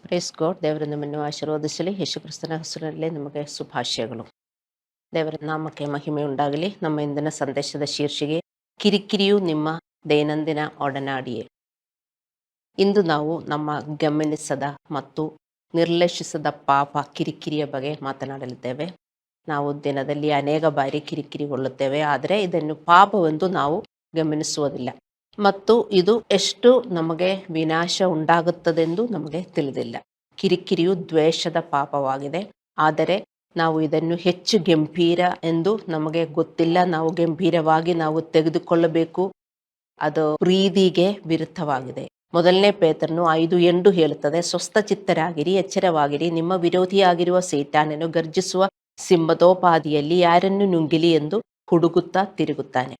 Praise God. ದೇವರ ನಿಮ್ಮನ್ನು ಆಶೀರ್ವದಿಸಲಿ. ಯೇಸು ಕ್ರಿಸ್ತನ ಹೆಸರಿನಲ್ಲಿ ನಿಮಗೆ ಶುಭಾಶಯಗಳು. ದೇವರ ನಾಮಕ್ಕೆ ಮಹಿಮೆ ಉಂಟಾಗಲಿ. ನಮ್ಮ ಇಂದಿನ ಸಂದೇಶದ ಶೀರ್ಷಿಕೆ ಕಿರಿಕಿರಿಯು ನಿಮ್ಮ ದೈನಂದಿನ ಒಡನಾಡಿಯೇ. ಇಂದು ನಾವು ನಮ್ಮ ಗಮನಿಸದ ಮತ್ತು ನಿರ್ಲಕ್ಷಿಸದ ಪಾಪ ಕಿರಿಕಿರಿಯ ಬಗ್ಗೆ ಮಾತನಾಡಲಿದ್ದೇವೆ. ನಾವು ದಿನದಲ್ಲಿ ಅನೇಕ ಬಾರಿ ಕಿರಿಕಿರಿಗೊಳ್ಳುತ್ತೇವೆ, ಆದರೆ ಇದನ್ನು ಪಾಪವೆಂದು ನಾವು ಗಮನಿಸುವುದಿಲ್ಲ ಮತ್ತು ಇದು ಎಷ್ಟು ನಮಗೆ ವಿನಾಶ ಉಂಟಾಗುತ್ತದೆಂದು ನಮಗೆ ತಿಳಿದಿಲ್ಲ. ಕಿರಿಕಿರಿಯು ದ್ವೇಷದ ಪಾಪವಾಗಿದೆ, ಆದರೆ ನಾವು ಇದನ್ನು ಹೆಚ್ಚು ಗಂಭೀರ ಎಂದು ನಮಗೆ ಗೊತ್ತಿಲ್ಲ. ನಾವು ಗಂಭೀರವಾಗಿ ನಾವು ತೆಗೆದುಕೊಳ್ಳಬೇಕು. ಅದು ಪ್ರೀತಿಗೆ ವಿರುದ್ಧವಾಗಿದೆ. 1 ಪೇತ್ರನು 5:8 ಹೇಳುತ್ತದೆ, ಸ್ವಸ್ಥ ಚಿತ್ತರಾಗಿರಿ, ಎಚ್ಚರವಾಗಿರಿ. ನಿಮ್ಮ ವಿರೋಧಿಯಾಗಿರುವ ಸೈತಾನನು ಗರ್ಜಿಸುವ ಸಿಂಹದೋಪಾದಿಯಲ್ಲಿ ಯಾರನ್ನು ನುಂಗಿಲಿ ಎಂದು ಹುಡುಗುತ್ತಾ ತಿರುಗುತ್ತಾನೆ.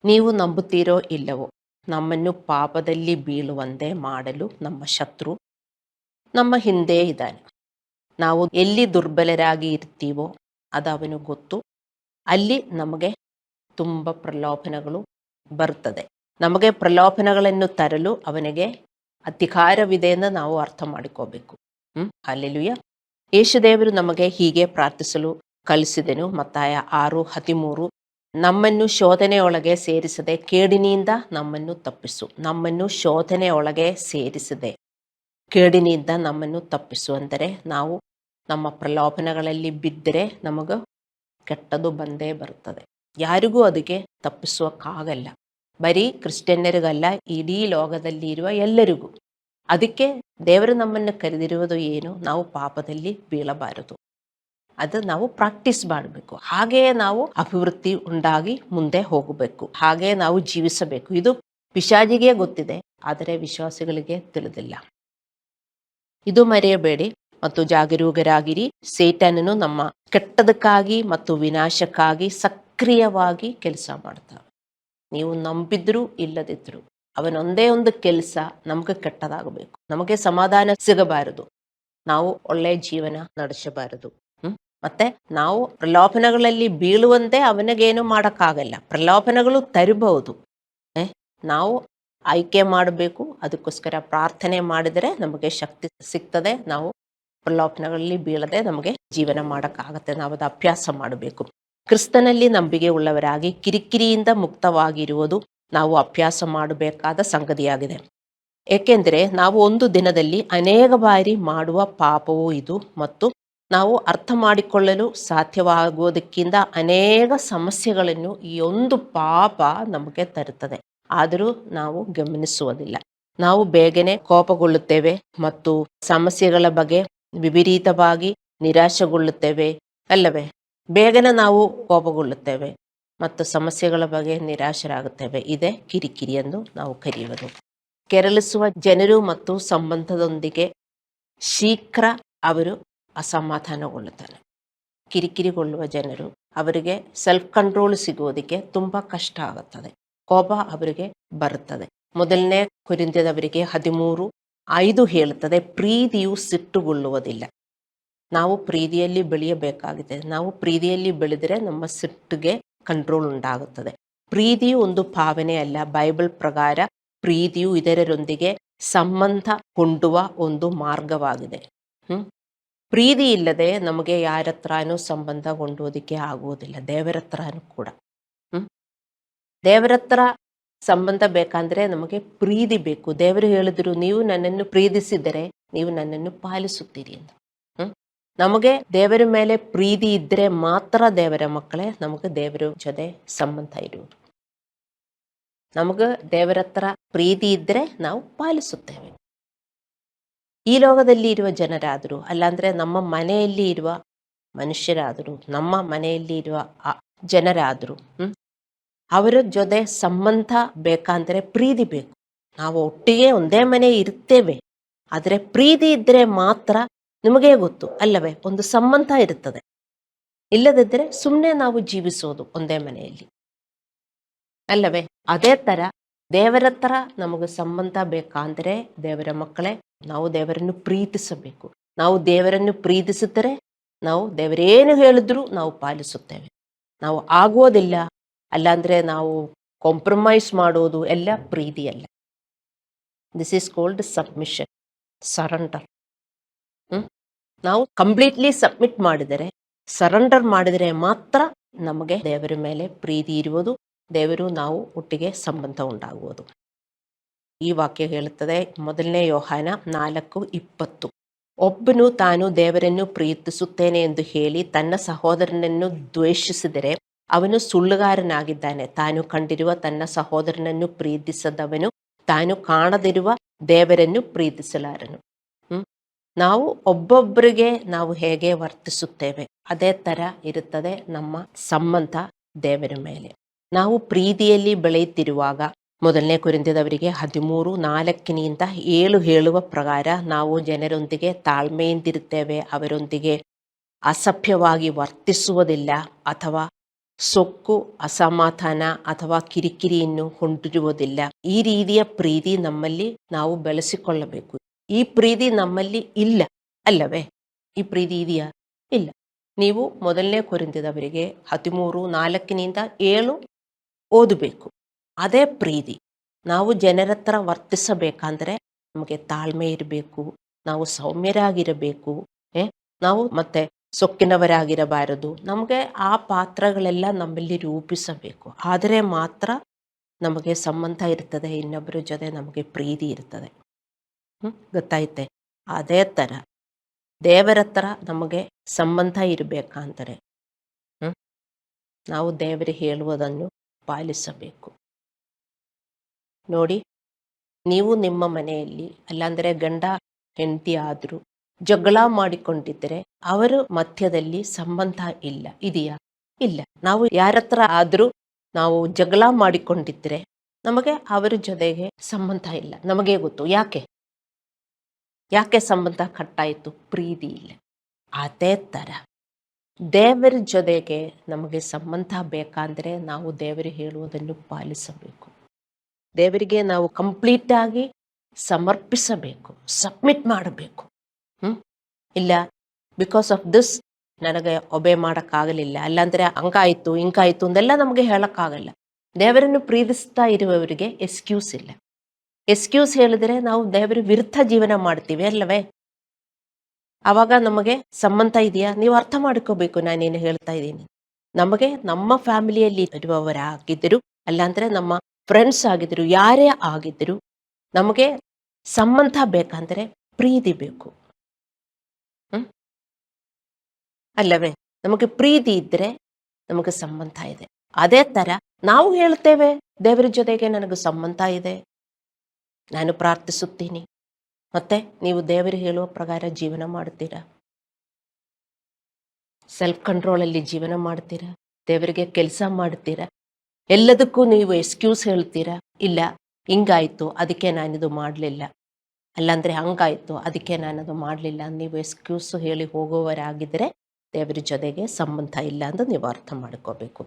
ನೀವು ನಂಬುತ್ತೀರೋ ಇಲ್ಲವೋ, ನಮ್ಮನ್ನು ಪಾಪದಲ್ಲಿ ಬೀಳುವಂತೆ ಮಾಡಲು ನಮ್ಮ ಶತ್ರು ನಮ್ಮ ಹಿಂದೆ ಇದ್ದಾನೆ. ನಾವು ಎಲ್ಲಿ ದುರ್ಬಲರಾಗಿ ಇರ್ತೀವೋ ಅದು ಅವನು ಗೊತ್ತು. ಅಲ್ಲಿ ನಮಗೆ ತುಂಬ ಪ್ರಲೋಭನೆಗಳು ಬರುತ್ತದೆ. ನಮಗೆ ಪ್ರಲೋಭನೆಗಳನ್ನು ತರಲು ಅವನಿಗೆ ಅಧಿಕಾರವಿದೆ ಎಂದು ನಾವು ಅರ್ಥ ಮಾಡಿಕೋಬೇಕು. ಹಲ್ಲೆಲೂಯಾ. ಯೇಸುದೇವರು ನಮಗೆ ಹೀಗೆ ಪ್ರಾರ್ಥಿಸಲು ಕಲಿಸಿದೆನು. ಮತ್ತಾಯ 6:13, ನಮ್ಮನ್ನು ಶೋಧನೆಯೊಳಗೆ ಸೇರಿಸದೆ ಕೇಡಿನಿಂದ ನಮ್ಮನ್ನು ತಪ್ಪಿಸು. ನಮ್ಮನ್ನು ಶೋಧನೆಯೊಳಗೆ ಸೇರಿಸದೆ ಕೇಡಿನಿಂದ ನಮ್ಮನ್ನು ತಪ್ಪಿಸು ಅಂದರೆ ನಾವು ನಮ್ಮ ಪ್ರಲೋಭನೆಗಳಲ್ಲಿ ಬಿದ್ದರೆ ನಮಗೆ ಕೆಟ್ಟದು ಬಂದೇ ಬರುತ್ತದೆ. ಯಾರಿಗೂ ಅದಕ್ಕೆ ತಪ್ಪಿಸೋಕ್ಕಾಗಲ್ಲ. ಬರೀ ಕ್ರಿಶ್ಚಿಯನ್ನರಿಗಲ್ಲ, ಇಡೀ ಲೋಕದಲ್ಲಿ ಇರುವ ಎಲ್ಲರಿಗೂ. ಅದಕ್ಕೆ ದೇವರು ನಮ್ಮನ್ನು ಕರೆದಿರುವುದು ಏನು? ನಾವು ಪಾಪದಲ್ಲಿ ಬೀಳಬಾರದು. ಅದು ನಾವು ಪ್ರಾಕ್ಟೀಸ್ ಮಾಡಬೇಕು. ಹಾಗೆಯೇ ನಾವು ಅಭಿವೃದ್ಧಿ ಉಂಟಾಗಿ ಮುಂದೆ ಹೋಗಬೇಕು. ಹಾಗೆಯೇ ನಾವು ಜೀವಿಸಬೇಕು. ಇದು ಪಿಶಾಚಿಗೆ ಗೊತ್ತಿದೆ, ಆದರೆ ವಿಶ್ವಾಸಿಗಳಿಗೆ ತಿಳಿದಿಲ್ಲ. ಇದು ಮರೆಯಬೇಡಿ ಮತ್ತು ಜಾಗರೂಕರಾಗಿರಿ. ಸೈತಾನನು ನಮ್ಮ ಕೆಟ್ಟದಕ್ಕಾಗಿ ಮತ್ತು ವಿನಾಶಕ್ಕಾಗಿ ಸಕ್ರಿಯವಾಗಿ ಕೆಲಸ ಮಾಡ್ತಾನೆ. ನೀವು ನಂಬಿದ್ರು ಇಲ್ಲದಿದ್ರು ಅವನೊಂದೇ ಒಂದು ಕೆಲಸ, ನಮಗೆ ಕೆಟ್ಟದಾಗಬೇಕು, ನಮಗೆ ಸಮಾಧಾನ ಸಿಗಬಾರದು, ನಾವು ಒಳ್ಳೆಯ ಜೀವನ ನಡೆಸಬಾರದು. ಮತ್ತೆ ನಾವು ಪ್ರಲೋಭನೆಗಳಲ್ಲಿ ಬೀಳುವಂತೆ ಅವನಿಗೇನು ಮಾಡೋಕ್ಕಾಗಲ್ಲ. ಪ್ರಲೋಭನೆಗಳು ತರಬಹುದು, ನಾವು ಆಯ್ಕೆ ಮಾಡಬೇಕು. ಅದಕ್ಕೋಸ್ಕರ ಪ್ರಾರ್ಥನೆ ಮಾಡಿದರೆ ನಮಗೆ ಶಕ್ತಿ ಸಿಗ್ತದೆ. ನಾವು ಪ್ರಲೋಭನೆಗಳಲ್ಲಿ ಬೀಳದೆ ನಮಗೆ ಜೀವನ ಮಾಡೋಕ್ಕಾಗತ್ತೆ. ನಾವು ಅದು ಅಭ್ಯಾಸ ಮಾಡಬೇಕು. ಕ್ರಿಸ್ತನಲ್ಲಿ ನಂಬಿಕೆ ಉಳ್ಳವರಾಗಿ ಕಿರಿಕಿರಿಯಿಂದ ಮುಕ್ತವಾಗಿರುವುದು ನಾವು ಅಭ್ಯಾಸ ಮಾಡಬೇಕಾದ ಸಂಗತಿಯಾಗಿದೆ. ಏಕೆಂದರೆ ನಾವು ಒಂದು ದಿನದಲ್ಲಿ ಅನೇಕ ಬಾರಿ ಮಾಡುವ ಪಾಪವೂ ಇದು ಮತ್ತು ನಾವು ಅರ್ಥ ಮಾಡಿಕೊಳ್ಳಲು ಸಾಧ್ಯವಾಗುವುದಕ್ಕಿಂತ ಅನೇಕ ಸಮಸ್ಯೆಗಳನ್ನು ಈ ಒಂದು ಪಾಪ ನಮಗೆ ತರುತ್ತದೆ. ಆದರೂ ನಾವು ಗಮನಿಸುವುದಿಲ್ಲ. ನಾವು ಬೇಗನೆ ಕೋಪಗೊಳ್ಳುತ್ತೇವೆ ಮತ್ತು ಸಮಸ್ಯೆಗಳ ಬಗ್ಗೆ ವಿಪರೀತವಾಗಿ ನಿರಾಶೆಗೊಳ್ಳುತ್ತೇವೆ ಅಲ್ಲವೇ? ಬೇಗನೆ ನಾವು ಕೋಪಗೊಳ್ಳುತ್ತೇವೆ ಮತ್ತು ಸಮಸ್ಯೆಗಳ ಬಗ್ಗೆ ನಿರಾಶರಾಗುತ್ತೇವೆ. ಇದೇ ಕಿರಿಕಿರಿ ಎಂದು ನಾವು ಕರೆಯುವುದು. ಕೆರಳಿಸುವ ಜನರು ಮತ್ತು ಸಂಬಂಧದೊಂದಿಗೆ ಶೀಘ್ರ ಅವರು ಅಸಮಾಧಾನಗೊಳ್ಳುತ್ತಾರೆ. ಕಿರಿಕಿರಿಗೊಳ್ಳುವ ಜನರು, ಅವರಿಗೆ ಸೆಲ್ಫ್ ಕಂಟ್ರೋಲ್ ಸಿಗುವುದಕ್ಕೆ ತುಂಬ ಕಷ್ಟ ಆಗುತ್ತದೆ. ಕೋಪ ಅವರಿಗೆ ಬರುತ್ತದೆ. 1 ಕೊರಿಂಥದವರಿಗೆ 13:5 ಹೇಳುತ್ತದೆ, ಪ್ರೀತಿಯು ಸಿಟ್ಟುಗೊಳ್ಳುವುದಿಲ್ಲ. ನಾವು ಪ್ರೀತಿಯಲ್ಲಿ ಬೆಳೆಯಬೇಕಾಗಿದೆ. ನಾವು ಪ್ರೀತಿಯಲ್ಲಿ ಬೆಳೆದರೆ ನಮ್ಮ ಸಿಟ್ಟಿಗೆ ಕಂಟ್ರೋಲ್ ಉಂಟಾಗುತ್ತದೆ. ಪ್ರೀತಿಯು ಒಂದು ಭಾವನೆ ಅಲ್ಲ. ಬೈಬಲ್ ಪ್ರಕಾರ ಪ್ರೀತಿಯು ಇತರರೊಂದಿಗೆ ಸಂಬಂಧ ಹೊಂದುವ ಒಂದು ಮಾರ್ಗವಾಗಿದೆ. ಪ್ರೀತಿ ಇಲ್ಲದೆ ನಮಗೆ ಯಾರ ಹತ್ರನೂ ಸಂಬಂಧ ಹೊಂದುವುದಕ್ಕೆ ಆಗುವುದಿಲ್ಲ. ದೇವರ ಹತ್ರನೂ ಕೂಡ. ದೇವರ ಹತ್ರ ಸಂಬಂಧ ಬೇಕಂದ್ರೆ ನಮಗೆ ಪ್ರೀತಿ ಬೇಕು. ದೇವರು ಹೇಳಿದ್ರು, ನೀವು ನನ್ನನ್ನು ಪ್ರೀತಿಸಿದರೆ ನೀವು ನನ್ನನ್ನು ಪಾಲಿಸುತ್ತೀರಿ ಎಂದು. ನಮಗೆ ದೇವರ ಮೇಲೆ ಪ್ರೀತಿ ಇದ್ದರೆ ಮಾತ್ರ ದೇವರ ಮಕ್ಕಳೇ ನಮಗೆ ದೇವರ ಜೊತೆ ಸಂಬಂಧ ಇರುವುದು. ನಮಗೆ ದೇವರ ಹತ್ರ ಪ್ರೀತಿ ಇದ್ದರೆ ನಾವು ಪಾಲಿಸುತ್ತೇವೆ. ಈ ಲೋಕದಲ್ಲಿ ಇರುವ ಜನರಾದರೂ, ಅಲ್ಲಾಂದ್ರೆ ನಮ್ಮ ಮನೆಯಲ್ಲಿ ಇರುವ ಮನುಷ್ಯರಾದರೂ, ನಮ್ಮ ಮನೆಯಲ್ಲಿ ಇರುವ ಜನರಾದರೂ ಅವರ ಜೊತೆ ಸಂಬಂಧ ಬೇಕಂದ್ರೆ ಪ್ರೀತಿ ಬೇಕು. ನಾವು ಒಟ್ಟಿಗೆ ಒಂದೇ ಮನೆ ಇರ್ತೇವೆ, ಆದರೆ ಪ್ರೀತಿ ಇದ್ದರೆ ಮಾತ್ರ ನಿಮಗೇ ಗೊತ್ತು ಅಲ್ಲವೇ, ಒಂದು ಸಂಬಂಧ ಇರುತ್ತದೆ. ಇಲ್ಲದಿದ್ದರೆ ಸುಮ್ಮನೆ ನಾವು ಜೀವಿಸೋದು ಒಂದೇ ಮನೆಯಲ್ಲಿ ಅಲ್ಲವೇ. ಅದೇ ಥರ ದೇವರ ಹತ್ರ ನಮಗೆ ಸಂಬಂಧ ಬೇಕಂದರೆ ದೇವರ ಮಕ್ಕಳೇ ನಾವು ದೇವರನ್ನು ಪ್ರೀತಿಸಬೇಕು. ನಾವು ದೇವರನ್ನು ಪ್ರೀತಿಸಿದರೆ ನಾವು ದೇವರೇನು ಹೇಳಿದ್ರು ನಾವು ಪಾಲಿಸುತ್ತೇವೆ. ನಾವು ಆಗೋದಿಲ್ಲ, ಅಲ್ಲಾಂದರೆ ನಾವು ಕಾಂಪ್ರಮೈಸ್ ಮಾಡೋದು ಎಲ್ಲ ಪ್ರೀತಿಯಲ್ಲ. This is called submission. Surrender. ನಾವು ಕಂಪ್ಲೀಟ್ಲಿ ಸಬ್ಮಿಟ್ ಮಾಡಿದರೆ, ಸರೆಂಡರ್ ಮಾಡಿದರೆ ಮಾತ್ರ ನಮಗೆ ದೇವರ ಮೇಲೆ ಪ್ರೀತಿ ಇರುವುದು, ದೇವರು ನಾವು ಒಟ್ಟಿಗೆ ಸಂಬಂಧ ಉಂಟಾಗುವುದು. ಈ ವಾಕ್ಯ ಹೇಳುತ್ತದೆ, 1 ಯೋಹಾನ 4:20. ಒಬ್ಬನು ತಾನು ದೇವರನ್ನು ಪ್ರೀತಿಸುತ್ತೇನೆ ಎಂದು ಹೇಳಿ ತನ್ನ ಸಹೋದರನನ್ನು ದ್ವೇಷಿಸಿದರೆ ಅವನು ಸುಳ್ಳುಗಾರನಾಗಿದ್ದಾನೆ. ತಾನು ಕಂಡಿರುವ ತನ್ನ ಸಹೋದರನನ್ನು ಪ್ರೀತಿಸದವನು ತಾನು ಕಾಣದಿರುವ ದೇವರನ್ನು ಪ್ರೀತಿಸಲಾರನು. ನಾವು ಒಬ್ಬೊಬ್ಬರಿಗೆ ನಾವು ಹೇಗೆ ವರ್ತಿಸುತ್ತೇವೆ ಅದೇ ತರ ಇರುತ್ತದೆ ನಮ್ಮ ಸಂಬಂಧ ದೇವರ ಮೇಲೆ. ನಾವು ಪ್ರೀತಿಯಲ್ಲಿ ಬೆಳೆಯುತ್ತಿರುವಾಗ 1 ಕೊರಿಂಥದವರಿಗೆ 13:4-7 ಹೇಳುವ ಪ್ರಕಾರ ನಾವು ಜನರೊಂದಿಗೆ ತಾಳ್ಮೆಯಿಂದಿರುತ್ತೇವೆ, ಅವರೊಂದಿಗೆ ಅಸಭ್ಯವಾಗಿ ವರ್ತಿಸುವುದಿಲ್ಲ, ಅಥವಾ ಸೊಕ್ಕು, ಅಸಮಾಧಾನ ಅಥವಾ ಕಿರಿಕಿರಿಯನ್ನು ಹೊಂದಿರುವುದಿಲ್ಲ. ಈ ರೀತಿಯ ಪ್ರೀತಿ ನಮ್ಮಲ್ಲಿ ನಾವು ಬೆಳೆಸಿಕೊಳ್ಳಬೇಕು. ಈ ಪ್ರೀತಿ ನಮ್ಮಲ್ಲಿ ಇಲ್ಲ ಅಲ್ಲವೇ? ಈ ಪ್ರೀತಿ ಇದೆಯಾ? ಇಲ್ಲ. ನೀವು 1 ಕೊರಿಂಥದವರಿಗೆ 13:4-7 ಓದಬೇಕು. ಅದೇ ಪ್ರೀತಿ. ನಾವು ಜನರ ಹತ್ರ ವರ್ತಿಸಬೇಕಂದ್ರೆ ನಮಗೆ ತಾಳ್ಮೆ ಇರಬೇಕು, ನಾವು ಸೌಮ್ಯರಾಗಿರಬೇಕು, ನಾವು ಮತ್ತೆ ಸೊಕ್ಕಿನವರಾಗಿರಬಾರದು. ನಮಗೆ ಆ ಪಾತ್ರಗಳೆಲ್ಲ ನಮ್ಮಲ್ಲಿ ರೂಪಿಸಬೇಕು. ಆದರೆ ಮಾತ್ರ ನಮಗೆ ಸಂಬಂಧ ಇರ್ತದೆ, ಇನ್ನೊಬ್ಬರ ಜೊತೆ ನಮಗೆ ಪ್ರೀತಿ ಇರ್ತದೆ. ಗೊತ್ತಾಯ್ತೆ? ಅದೇ ಥರ ದೇವರ ಹತ್ರ ನಮಗೆ ಸಂಬಂಧ ಇರಬೇಕಂದರೆ ನಾವು ದೇವರು ಹೇಳುವುದನ್ನು ಪಾಲಿಸಬೇಕು. ನೋಡಿ, ನೀವು ನಿಮ್ಮ ಮನೆಯಲ್ಲಿ ಅಲ್ಲಾಂದರೆ ಗಂಡ ಹೆಂಡತಿ ಆದರೂ ಜಗಳ ಮಾಡಿಕೊಂಡಿದ್ದರೆ ಅವರ ಮಧ್ಯದಲ್ಲಿ ಸಂಬಂಧ ಇಲ್ಲ, ಇದೆಯಾ? ಇಲ್ಲ. ನಾವು ಯಾರ ಹತ್ರ ಆದರೂ ನಾವು ಜಗಳ ಮಾಡಿಕೊಂಡಿದ್ದರೆ ನಮಗೆ ಅವರ ಜೊತೆಗೆ ಸಂಬಂಧ ಇಲ್ಲ. ನಮಗೆ ಗೊತ್ತು ಯಾಕೆ ಸಂಬಂಧ ಕಟ್ಟಾಯಿತು? ಪ್ರೀತಿ ಇಲ್ಲ. ಅದೇ ಥರ ದೇವರ ಜೊತೆಗೆ ನಮಗೆ ಸಂಬಂಧ ಬೇಕಂದರೆ ನಾವು ದೇವರು ಹೇಳುವುದನ್ನು ಪಾಲಿಸಬೇಕು. ದೇವರಿಗೆ ನಾವು ಕಂಪ್ಲೀಟ್ ಆಗಿ ಸಮರ್ಪಿಸಬೇಕು, ಸಬ್ಮಿಟ್ ಮಾಡಬೇಕು. ಇಲ್ಲ ಬಿಕಾಸ್ ಆಫ್ ದಿಸ್ ನನಗೆ ಒಬೆ ಮಾಡೋಕ್ಕಾಗಲಿಲ್ಲ, ಅಲ್ಲಾಂದರೆ ಹಂಗಾಯಿತು ಹಿಂಗಾಯಿತು ಅಂದೆಲ್ಲ ನಮಗೆ ಹೇಳೋಕ್ಕಾಗಲ್ಲ. ದೇವರನ್ನು ಪ್ರೀತಿಸ್ತಾ ಇರುವವರಿಗೆ ಎಕ್ಸ್ಕ್ಯೂಸ್ ಇಲ್ಲ. ಎಕ್ಸ್ಕ್ಯೂಸ್ ಹೇಳಿದ್ರೆ ನಾವು ದೇವರ ವಿರುದ್ಧ ಜೀವನ ಮಾಡ್ತೀವಿ ಅಲ್ಲವೇ? ಆವಾಗ ನಮಗೆ ಸಂಬಂಧ ಇದೆಯಾ? ನೀವು ಅರ್ಥ ಮಾಡ್ಕೋಬೇಕು ನಾನೇನು ಹೇಳ್ತಾ ಇದ್ದೀನಿ. ನಮಗೆ ನಮ್ಮ ಫ್ಯಾಮಿಲಿಯಲ್ಲಿ ಇರುವವರಾಗಿದ್ದರು, ಅಲ್ಲಾಂದ್ರೆ ನಮ್ಮ ಫ್ರೆಂಡ್ಸ್ ಆಗಿದ್ರು, ಯಾರೇ ಆಗಿದ್ರು, ನಮಗೆ ಸಂಬಂಧ ಬೇಕಂದ್ರೆ ಪ್ರೀತಿ ಬೇಕು, ಅಲ್ಲವೇ? ನಮಗೆ ಪ್ರೀತಿ ಇದ್ರೆ ನಮಗೆ ಸಂಬಂಧ ಇದೆ. ಅದೇ ತರ ನಾವು ಹೇಳ್ತೇವೆ ದೇವರ ಜೊತೆಗೆ ನನಗೆ ಸಂಬಂಧ ಇದೆ, ನಾನು ಪ್ರಾರ್ಥಿಸುತ್ತೀನಿ, ಮತ್ತೆ ನೀವು ದೇವರು ಹೇಳುವ ಪ್ರಕಾರ ಜೀವನ ಮಾಡ್ತೀರಾ, ಸೆಲ್ಫ್ ಕಂಟ್ರೋಲಲ್ಲಿ ಜೀವನ ಮಾಡ್ತೀರಾ, ದೇವರಿಗೆ ಕೆಲಸ ಮಾಡ್ತೀರಾ. ಎಲ್ಲದಕ್ಕೂ ನೀವು ಎಕ್ಸ್ಕ್ಯೂಸ್ ಹೇಳ್ತೀರಾ, ಇಲ್ಲ ಹಿಂಗಾಯ್ತು ಅದಕ್ಕೆ ನಾನಿದು ಮಾಡಲಿಲ್ಲ, ಅಲ್ಲಾಂದ್ರೆ ಹಂಗಾಯ್ತು ಅದಕ್ಕೆ ನಾನದು ಮಾಡಲಿಲ್ಲ. ನೀವು ಎಕ್ಸ್ಕ್ಯೂಸ್ ಹೇಳಿ ಹೋಗುವವರಾಗಿದ್ದರೆ ದೇವರ ಜೊತೆಗೆ ಸಂಬಂಧ ಇಲ್ಲ ಅಂತ ನೀವು ಅರ್ಥ ಮಾಡ್ಕೋಬೇಕು.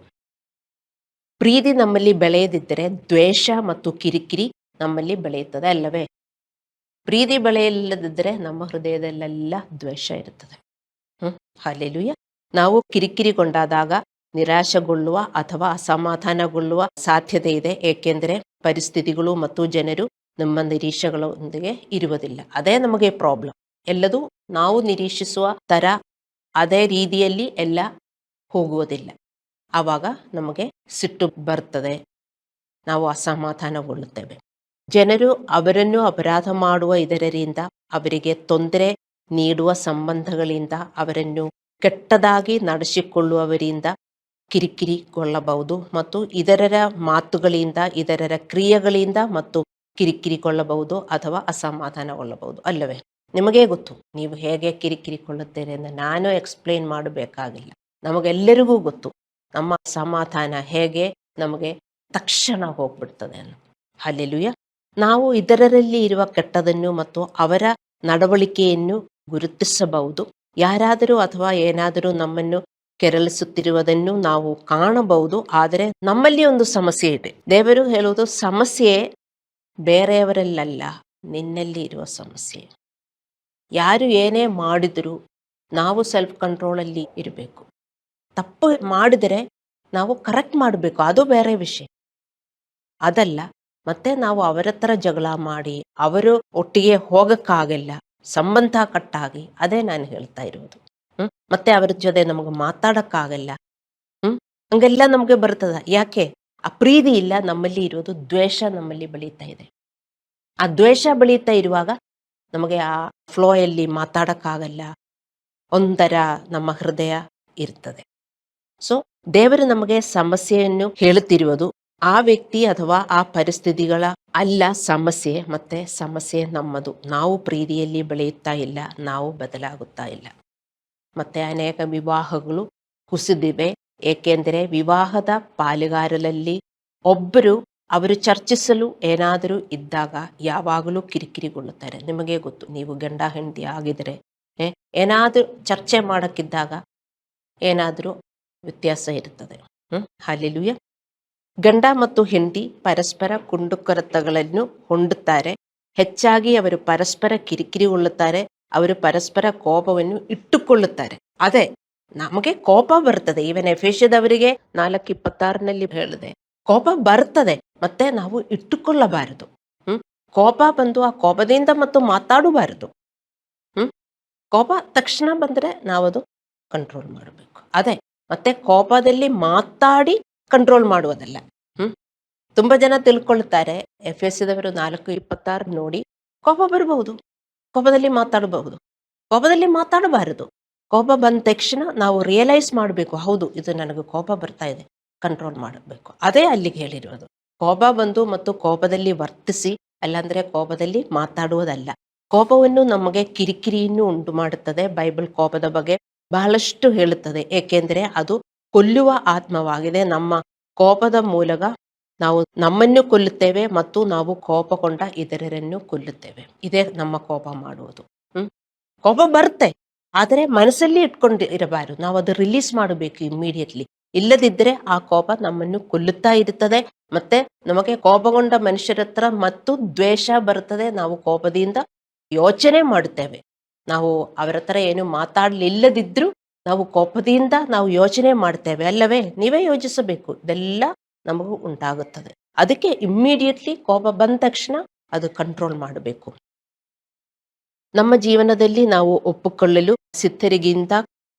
ಪ್ರೀತಿ ನಮ್ಮಲ್ಲಿ ಬೆಳೆಯದಿದ್ದರೆ ದ್ವೇಷ ಮತ್ತು ಕಿರಿಕಿರಿ ನಮ್ಮಲ್ಲಿ ಬೆಳೆಯುತ್ತದೆ ಅಲ್ಲವೇ? ಪ್ರೀತಿ ಬೆಳೆಯಲ್ಲದಿದ್ದರೆ ನಮ್ಮ ಹೃದಯದಲ್ಲೆಲ್ಲ ದ್ವೇಷ ಇರುತ್ತದೆ. ಹಲ್ಲೆಲೂಯಾ. ನಾವು ಕಿರಿಕಿರಿಗೊಂಡಾದಾಗ ನಿರಾಶೆಗೊಳ್ಳುವ ಅಥವಾ ಅಸಮಾಧಾನಗೊಳ್ಳುವ ಸಾಧ್ಯತೆ ಇದೆ, ಏಕೆಂದರೆ ಪರಿಸ್ಥಿತಿಗಳು ಮತ್ತು ಜನರು ನಮ್ಮ ನಿರೀಕ್ಷೆಗಳೊಂದಿಗೆ ಇರುವುದಿಲ್ಲ. ಅದೇ ನಮಗೆ ಪ್ರಾಬ್ಲಮ್. ಎಲ್ಲದೂ ನಾವು ನಿರೀಕ್ಷಿಸುವ ತರ ಅದೇ ರೀತಿಯಲ್ಲಿ ಎಲ್ಲ ಹೋಗುವುದಿಲ್ಲ. ಆವಾಗ ನಮಗೆ ಸಿಟ್ಟು ಬರ್ತದೆ, ನಾವು ಅಸಮಾಧಾನಗೊಳ್ಳುತ್ತೇವೆ. ಜನರು ಅವರನ್ನು ಅಪರಾಧ ಮಾಡುವ ಇದರಿಂದ, ಅವರಿಗೆ ತೊಂದರೆ ನೀಡುವ ಸಂಬಂಧಗಳಿಂದ, ಅವರನ್ನು ಕೆಟ್ಟದಾಗಿ ನಡೆಸಿಕೊಳ್ಳುವವರಿಂದ ಕಿರಿಕಿರಿಗೊಳ್ಳಬಹುದು, ಮತ್ತು ಇದರ ಮಾತುಗಳಿಂದ, ಇದರ ಕ್ರಿಯೆಗಳಿಂದ ಮತ್ತು ಕಿರಿಕಿರಿಗೊಳ್ಳಬಹುದು ಅಥವಾ ಅಸಮಾಧಾನಗೊಳ್ಳಬಹುದು ಅಲ್ಲವೇ? ನಿಮಗೇ ಗೊತ್ತು ನೀವು ಹೇಗೆ ಕಿರಿಕಿರಿಗೊಳ್ಳುತ್ತೀರಿ ಎಂದು ನಾನು ಎಕ್ಸ್ಪ್ಲೇನ್ ಮಾಡಬೇಕಾಗಿಲ್ಲ. ನಮಗೆಲ್ಲರಿಗೂ ಗೊತ್ತು ನಮ್ಮ ಸಮಾಧಾನ ಹೇಗೆ ನಮಗೆ ತಕ್ಷಣ ಹೋಗ್ಬಿಡ್ತದೆ ಅನ್ನೋ. ಹಲ್ಲೆಲೂಯಾ. ನಾವು ಇದರಲ್ಲಿ ಇರುವ ಕೆಟ್ಟದನ್ನು ಮತ್ತು ಅವರ ನಡವಳಿಕೆಯನ್ನು ಗುರುತಿಸಬಹುದು. ಯಾರಾದರೂ ಅಥವಾ ಏನಾದರೂ ನಮ್ಮನ್ನು ಕೆರಳಿಸುತ್ತಿರುವುದನ್ನು ನಾವು ಕಾಣಬಹುದು. ಆದರೆ ನಮ್ಮಲ್ಲಿ ಒಂದು ಸಮಸ್ಯೆ ಇದೆ. ದೇವರು ಹೇಳುವುದು ಸಮಸ್ಯೆ ಬೇರೆಯವರಲ್ಲ, ನಿನ್ನಲ್ಲಿ ಇರುವ ಸಮಸ್ಯೆ. ಯಾರು ಏನೇ ಮಾಡಿದರೂ ನಾವು ಸೆಲ್ಫ್ ಕಂಟ್ರೋಲಲ್ಲಿ ಇರಬೇಕು. ತಪ್ಪು ಮಾಡಿದರೆ ನಾವು ಕರೆಕ್ಟ್ ಮಾಡಬೇಕು, ಅದು ಬೇರೆ ವಿಷಯ. ಅದಲ್ಲ ಮತ್ತೆ ನಾವು ಅವರ ಹತ್ರ ಜಗಳ ಮಾಡಿ ಅವರು ಒಟ್ಟಿಗೆ ಹೋಗಕ್ಕಾಗಲ್ಲ, ಸಂಬಂಧ ಕಟ್ಟಾಗಿ, ಅದೇ ನಾನು ಹೇಳ್ತಾ ಇರೋದು. ಮತ್ತೆ ಅವರ ಜೊತೆ ನಮಗೆ ಮಾತಾಡೋಕ್ಕಾಗಲ್ಲ. ಹಂಗೆಲ್ಲ ನಮಗೆ ಬರ್ತದ. ಯಾಕೆ? ಆ ಪ್ರೀತಿ ಇಲ್ಲ, ನಮ್ಮಲ್ಲಿ ಇರೋದು ದ್ವೇಷ ನಮ್ಮಲ್ಲಿ ಬೆಳೀತಾ ಇದೆ. ಆ ದ್ವೇಷ ಬೆಳೀತಾ ಇರುವಾಗ ನಮಗೆ ಆ ಫ್ಲೋಯಲ್ಲಿ ಮಾತಾಡೋಕ್ಕಾಗಲ್ಲ. ಒಂಥರ ನಮ್ಮ ಹೃದಯ ಇರ್ತದೆ. ಸೊ ದೇವರು ನಮಗೆ ಸಮಸ್ಯೆಯನ್ನು ಹೇಳುತ್ತಿರುವುದು ಆ ವ್ಯಕ್ತಿ ಅಥವಾ ಆ ಪರಿಸ್ಥಿತಿಗಳ ಅಲ್ಲ ಸಮಸ್ಯೆ, ಮತ್ತೆ ಸಮಸ್ಯೆ ನಮ್ಮದು. ನಾವು ಪ್ರೀತಿಯಲ್ಲಿ ಬೆಳೆಯುತ್ತಾ ಇಲ್ಲ, ನಾವು ಬದಲಾಗುತ್ತಾ ಇಲ್ಲ. ಮತ್ತೆ ಅನೇಕ ವಿವಾಹಗಳು ಕುಸಿದಿವೆ. ಏಕೆಂದರೆ ವಿವಾಹದ ಪಾಲುಗಾರರಲ್ಲಿ ಒಬ್ಬರು ಅವರು ಚರ್ಚಿಸಲು ಏನಾದರೂ ಇದ್ದಾಗ ಯಾವಾಗಲೂ ಕಿರಿಕಿರಿಗೊಳ್ಳುತ್ತಾರೆ. ನಿಮಗೆ ಗೊತ್ತು, ನೀವು ಗಂಡ ಹೆಂಡತಿ ಆಗಿದರೆ ಏನಾದರೂ ಚರ್ಚೆ ಮಾಡೋಕ್ಕಿದ್ದಾಗ ಏನಾದರೂ ವ್ಯತ್ಯಾಸ ಇರುತ್ತದೆ. ಹಲ್ಲೆಲೂಯಾ. ಗಂಡ ಮತ್ತು ಹೆಂಡತಿ ಪರಸ್ಪರ ಕುಂದುಕೊರತೆಗಳನ್ನು ಹೊಂದುತ್ತಾರೆ. ಹೆಚ್ಚಾಗಿ ಅವರು ಪರಸ್ಪರ ಕಿರಿಕಿರಿಗೊಳ್ಳುತ್ತಾರೆ. ಅವರು ಪರಸ್ಪರ ಕೋಪವನ್ನು ಇಟ್ಟುಕೊಳ್ಳುತ್ತಾರೆ. ಅದೇ ನಮಗೆ ಕೋಪ ಬರ್ತದೆ. ಇವನ್ ಎಫೆಸದವರಿಗೆ 4:26 ಹೇಳಿದೆ, ಕೋಪ ಬರ್ತದೆ, ಮತ್ತೆ ನಾವು ಇಟ್ಟುಕೊಳ್ಳಬಾರದು. ಕೋಪ ಬಂದು ಆ ಕೋಪದಿಂದ ಮತ್ತು ಮಾತಾಡಬಾರದು. ಕೋಪ ತಕ್ಷಣ ಬಂದರೆ ನಾವದು ಕಂಟ್ರೋಲ್ ಮಾಡಬೇಕು. ಅದೇ ಮತ್ತೆ ಕೋಪದಲ್ಲಿ ಮಾತಾಡಿ ಕಂಟ್ರೋಲ್ ಮಾಡುವುದಲ್ಲ. ತುಂಬಾ ಜನ ತಿಳ್ಕೊಳ್ತಾರೆ, ಎಫೆಸದವರು 4:26 ನೋಡಿ, ಕೋಪ ಬರಬಹುದು, ಕೋಪದಲ್ಲಿ ಮಾತಾಡಬಹುದು, ಕೋಪದಲ್ಲಿ ಮಾತಾಡಬಾರದು. ಕೋಪ ಬಂದ ತಕ್ಷಣ ನಾವು ರಿಯಲೈಸ್ ಮಾಡಬೇಕು, ಹೌದು ಇದು ನನಗೆ ಕೋಪ ಬರ್ತಾ ಇದೆ, ಕಂಟ್ರೋಲ್ ಮಾಡಬೇಕು. ಅದೇ ಅಲ್ಲಿಗೆ ಹೇಳಿರೋದು. ಕೋಪ ಬಂದು ಮತ್ತು ಕೋಪದಲ್ಲಿ ವರ್ತಿಸಿ, ಅಲ್ಲಾಂದ್ರೆ ಕೋಪದಲ್ಲಿ ಮಾತಾಡುವುದಲ್ಲ. ಕೋಪವನ್ನು ನಮಗೆ ಕಿರಿಕಿರಿಯನ್ನು ಉಂಟು ಮಾಡುತ್ತದೆ. ಬೈಬಲ್ ಕೋಪದ ಬಗ್ಗೆ ಬಹಳಷ್ಟು ಹೇಳುತ್ತದೆ. ಏಕೆಂದರೆ ಅದು ಕೊಲ್ಲುವ ಆತ್ಮವಾಗಿದೆ. ನಮ್ಮ ಕೋಪದ ಮೂಲಕ ನಾವು ನಮ್ಮನ್ನು ಕೊಲ್ಲುತ್ತೇವೆ ಮತ್ತು ನಾವು ಕೋಪಗೊಂಡ ಇತರರನ್ನು ಕೊಲ್ಲುತ್ತೇವೆ. ಇದೇ ನಮ್ಮ ಕೋಪ ಮಾಡುವುದು. ಕೋಪ ಬರುತ್ತೆ, ಆದರೆ ಮನಸ್ಸಲ್ಲಿ ಇಟ್ಕೊಂಡು ಇರಬಾರದು. ನಾವು ಅದು ರಿಲೀಸ್ ಮಾಡಬೇಕು ಇಮ್ಮಿಡಿಯೇಟ್ಲಿ. ಇಲ್ಲದಿದ್ದರೆ ಆ ಕೋಪ ನಮ್ಮನ್ನು ಕೊಲ್ಲುತ್ತಾ ಇರುತ್ತದೆ. ಮತ್ತೆ ನಮಗೆ ಕೋಪಗೊಂಡ ಮನುಷ್ಯರ ಹತ್ರ ಮತ್ತು ದ್ವೇಷ ಬರುತ್ತದೆ. ನಾವು ಕೋಪದಿಂದ ಯೋಚನೆ ಮಾಡುತ್ತೇವೆ. ನಾವು ಅವರ ಹತ್ರ ಏನು ಮಾತಾಡಲಿಲ್ಲದಿದ್ರೂ ನಾವು ಕೋಪದಿಂದ ನಾವು ಯೋಚನೆ ಮಾಡ್ತೇವೆ ಅಲ್ಲವೇ? ನೀವೇ ಯೋಚಿಸಬೇಕು, ಇದೆಲ್ಲ ನಮಗೂ ಉಂಟಾಗುತ್ತದೆ. ಅದಕ್ಕೆ ಇಮ್ಮಿಡಿಯೇಟ್ಲಿ ಕೋಪ ಬಂದ ತಕ್ಷಣ ಅದು ಕಂಟ್ರೋಲ್ ಮಾಡಬೇಕು. ನಮ್ಮ ಜೀವನದಲ್ಲಿ ನಾವು ಒಪ್ಪಿಕೊಳ್ಳಲು ಸಿದ್ಧರಿಗಿಂತ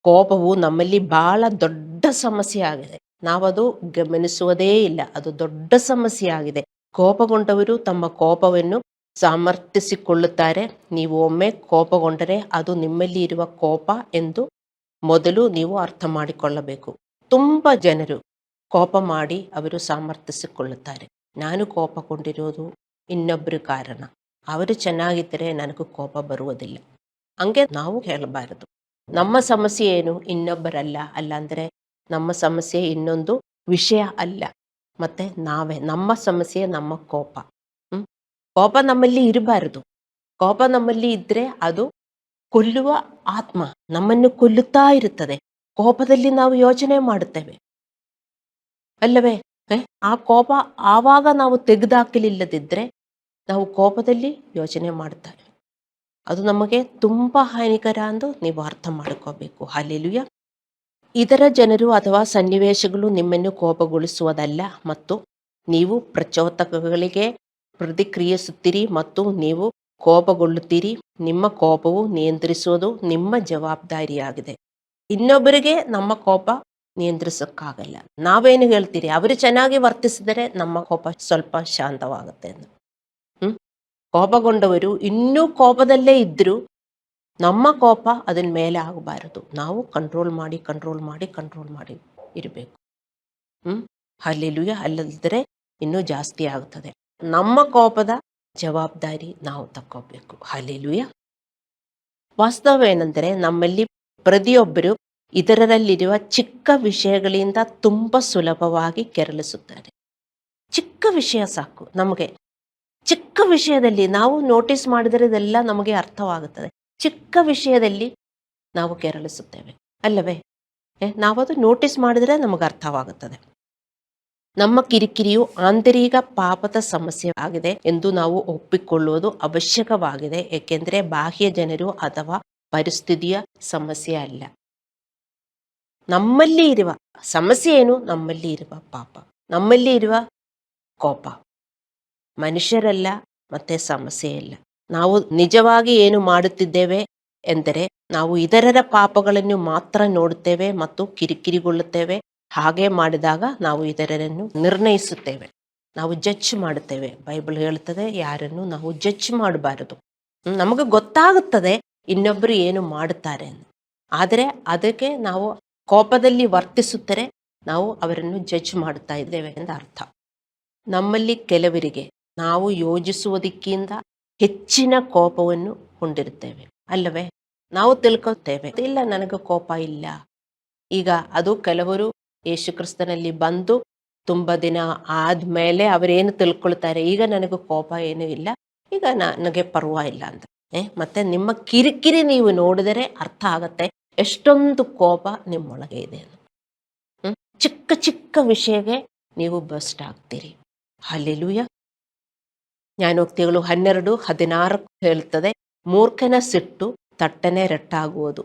ಕೋಪವು ನಮ್ಮಲ್ಲಿ ಬಹಳ ದೊಡ್ಡ ಸಮಸ್ಯೆ ಆಗಿದೆ. ನಾವದು ಗಮನಿಸುವುದೇ ಇಲ್ಲ. ಅದು ದೊಡ್ಡ ಸಮಸ್ಯೆ ಆಗಿದೆ. ಕೋಪಗೊಂಡವರು ತಮ್ಮ ಕೋಪವನ್ನು ಸಮರ್ಥಿಸಿಕೊಳ್ಳುತ್ತಾರೆ. ನೀವು ಒಮ್ಮೆ ಕೋಪಗೊಂಡರೆ ಅದು ನಿಮ್ಮಲ್ಲಿ ಇರುವ ಕೋಪ ಎಂದು ಮೊದಲು ನೀವು ಅರ್ಥ ಮಾಡಿಕೊಳ್ಳಬೇಕು. ತುಂಬ ಜನರು ಕೋಪ ಮಾಡಿ ಅವರು ಸಮರ್ಥಿಸಿಕೊಳ್ಳುತ್ತಾರೆ. ನಾನು ಕೋಪಗೊಂಡಿರೋದು ಇನ್ನೊಬ್ಬರ ಕಾರಣ, ಅವರು ಚೆನ್ನಾಗಿದ್ದರೆ ನನಗೂ ಕೋಪ ಬರುವುದಿಲ್ಲ. ಹಂಗೆ ನಾವು ಹೇಳಬಾರದು. ನಮ್ಮ ಸಮಸ್ಯೆ ಏನು? ಇನ್ನೊಬ್ಬರಲ್ಲ. ಅಲ್ಲಾಂದರೆ ನಮ್ಮ ಸಮಸ್ಯೆ ಇನ್ನೊಂದು ವಿಷಯ ಅಲ್ಲ, ಮತ್ತೆ ನಾವೇ. ನಮ್ಮ ಸಮಸ್ಯೆ ನಮ್ಮ ಕೋಪ. ಕೋಪ ನಮ್ಮಲ್ಲಿ ಇರಬಾರದು. ಕೋಪ ನಮ್ಮಲ್ಲಿ ಇದ್ರೆ ಅದು ಕೊಲ್ಲುವ ಆತ್ಮ, ನಮ್ಮನ್ನು ಕೊಲ್ಲುತ್ತಾ ಇರುತ್ತದೆ. ಕೋಪದಲ್ಲಿ ನಾವು ಯೋಚನೆ ಮಾಡುತ್ತೇವೆ ಅಲ್ಲವೇ? ಆ ಕೋಪ ಆವಾಗ ನಾವು ತೆಗೆದುಹಾಕಲಿಲ್ಲದಿದ್ದರೆ ನಾವು ಕೋಪದಲ್ಲಿ ಯೋಚನೆ ಮಾಡ್ತೇವೆ. ಅದು ನಮಗೆ ತುಂಬ ಹಾನಿಕರ ಎಂದು ನೀವು ಅರ್ಥ ಮಾಡ್ಕೋಬೇಕು. ಹಲ್ಲೆಲೂಯಾ. ಇತರ ಜನರು ಅಥವಾ ಸನ್ನಿವೇಶಗಳು ನಿಮ್ಮನ್ನು ಕೋಪಗೊಳಿಸುವುದಲ್ಲ, ಮತ್ತು ನೀವು ಪ್ರಚೋದಕಗಳಿಗೆ ಪ್ರತಿಕ್ರಿಯಿಸುತ್ತೀರಿ ಮತ್ತು ನೀವು ಕೋಪಗೊಳ್ಳುತ್ತೀರಿ. ನಿಮ್ಮ ಕೋಪವು ನಿಯಂತ್ರಿಸುವುದು ನಿಮ್ಮ ಜವಾಬ್ದಾರಿಯಾಗಿದೆ. ಇನ್ನೊಬ್ಬರಿಗೆ ನಮ್ಮ ಕೋಪ ನಿಯಂತ್ರಿಸೋಕ್ಕಾಗಲ್ಲ. ನಾವೇನು ಹೇಳ್ತೀರಿ, ಅವರು ಚೆನ್ನಾಗಿ ವರ್ತಿಸಿದರೆ ನಮ್ಮ ಕೋಪ ಸ್ವಲ್ಪ ಶಾಂತವಾಗುತ್ತೆ ಎಂದು. ಕೋಪಗೊಂಡವರು ಇನ್ನೂ ಕೋಪದಲ್ಲೇ ಇದ್ದರೂ ನಮ್ಮ ಕೋಪ ಅದನ್ನ ಮೇಲೆ ಆಗಬಾರದು. ನಾವು ಕಂಟ್ರೋಲ್ ಮಾಡಿ ಇರಬೇಕು. ಹಲ್ಲೆಲೂಯಾ. ಅಲ್ಲದಿದ್ದರೆ ಇನ್ನೂ ಜಾಸ್ತಿ ಆಗುತ್ತದೆ. ನಮ್ಮ ಕೋಪದ ಜವಾಬ್ದಾರಿ ನಾವು ತಕ್ಕೋಬೇಕು. ಹಲ್ಲೆಲೂಯಾ. ವಾಸ್ತವವೇನೆಂದರೆ ನಮ್ಮಲ್ಲಿ ಪ್ರತಿಯೊಬ್ಬರು ಇತರರಲ್ಲಿರುವ ಚಿಕ್ಕ ವಿಷಯಗಳಿಂದ ತುಂಬ ಸುಲಭವಾಗಿ ಕೆರಳಿಸುತ್ತಾರೆ. ಚಿಕ್ಕ ವಿಷಯ ಸಾಕು ನಮಗೆ. ಚಿಕ್ಕ ವಿಷಯದಲ್ಲಿ ನಾವು ನೋಟಿಸ್ ಮಾಡಿದರೆ ಇದೆಲ್ಲ ನಮಗೆ ಅರ್ಥವಾಗುತ್ತದೆ. ಚಿಕ್ಕ ವಿಷಯದಲ್ಲಿ ನಾವು ಕೆರಳಿಸುತ್ತೇವೆ ಅಲ್ಲವೇ? ನಾವದು ನೋಟಿಸ್ ಮಾಡಿದರೆ ನಮಗೆ ಅರ್ಥವಾಗುತ್ತದೆ. ನಮ್ಮ ಕಿರಿಕಿರಿಯು ಆಂತರಿಕ ಪಾಪದ ಸಮಸ್ಯೆ ಆಗಿದೆ ಎಂದು ನಾವು ಒಪ್ಪಿಕೊಳ್ಳುವುದು ಅವಶ್ಯಕವಾಗಿದೆ. ಏಕೆಂದರೆ ಬಾಹ್ಯ ಜನರು ಅಥವಾ ಪರಿಸ್ಥಿತಿಯ ಸಮಸ್ಯೆ ಅಲ್ಲ. ನಮ್ಮಲ್ಲಿ ಇರುವ ಸಮಸ್ಯೆ ಏನು? ನಮ್ಮಲ್ಲಿ ಇರುವ ಪಾಪ, ನಮ್ಮಲ್ಲಿ ಇರುವ ಕೋಪ. ಮನುಷ್ಯರಲ್ಲ, ಮತ್ತೆ ಸಮಸ್ಯೆ ಇಲ್ಲ. ನಾವು ನಿಜವಾಗಿ ಏನು ಮಾಡುತ್ತಿದ್ದೇವೆ ಎಂದರೆ ನಾವು ಇತರರ ಪಾಪಗಳನ್ನು ಮಾತ್ರ ನೋಡುತ್ತೇವೆ ಮತ್ತು ಕಿರಿಕಿರಿಗೊಳ್ಳುತ್ತೇವೆ. ಹಾಗೆ ಮಾಡಿದಾಗ ನಾವು ಇತರರನ್ನು ನಿರ್ಣಯಿಸುತ್ತೇವೆ, ನಾವು ಜಡ್ಜ್ ಮಾಡುತ್ತೇವೆ. ಬೈಬಲ್ ಹೇಳುತ್ತದೆ ಯಾರನ್ನು ನಾವು ಜಡ್ಜ್ ಮಾಡಬಾರದು. ನಮಗೆ ಗೊತ್ತಾಗುತ್ತದೆ ಇನ್ನೊಬ್ಬರು ಏನು ಮಾಡುತ್ತಾರೆ ಅಂತ, ಆದರೆ ಅದಕ್ಕೆ ನಾವು ಕೋಪದಲ್ಲಿ ವರ್ತಿಸುತ್ತರೆ ನಾವು ಅವರನ್ನು ಜಡ್ಜ್ ಮಾಡುತ್ತಾ ಇದ್ದೇವೆ ಎಂದು ಅರ್ಥ. ನಮ್ಮಲ್ಲಿ ಕೆಲವರಿಗೆ ನಾವು ಯೋಜಿಸುವುದಕ್ಕಿಂತ ಹೆಚ್ಚಿನ ಕೋಪವನ್ನು ಹೊಂದಿರುತ್ತೇವೆ ಅಲ್ಲವೇ? ನಾವು ತಿಳ್ಕೊತೇವೆ, ಇಲ್ಲ ನನಗೆ ಕೋಪ ಇಲ್ಲ. ಈಗ ಅದು ಕೆಲವರು ಯೇಸು ಕ್ರಿಸ್ತನಲ್ಲಿ ಬಂದು ತುಂಬ ದಿನ ಆದ್ಮೇಲೆ ಅವರೇನು ತಿಳ್ಕೊಳ್ತಾರೆ, ಈಗ ನನಗೆ ಕೋಪ ಏನೂ ಇಲ್ಲ, ಈಗ ನನಗೆ ಪರವಾಗಿಲ್ಲ ಅಂತ. ಮತ್ತೆ ನಿಮ್ಮ ಕಿರಿಕಿರಿ ನೀವು ನೋಡಿದರೆ ಅರ್ಥ ಆಗತ್ತೆ ಎಷ್ಟೊಂದು ಕೋಪ ನಿಮ್ಮೊಳಗೆ ಇದೆ. ಚಿಕ್ಕ ಚಿಕ್ಕ ವಿಷಯಕ್ಕೆ ನೀವು ಬಸ್ಟ್ ಆಗ್ತೀರಿ. ಹಲ್ಲೆಲೂಯಾ. ಜ್ಞಾನೋಕ್ತಿಗಳು 12:16 ಹೇಳ್ತದೆ, ಮೂರ್ಖನ ಸಿಟ್ಟು ತಟ್ಟನೆ ರಟ್ಟಾಗುವುದು.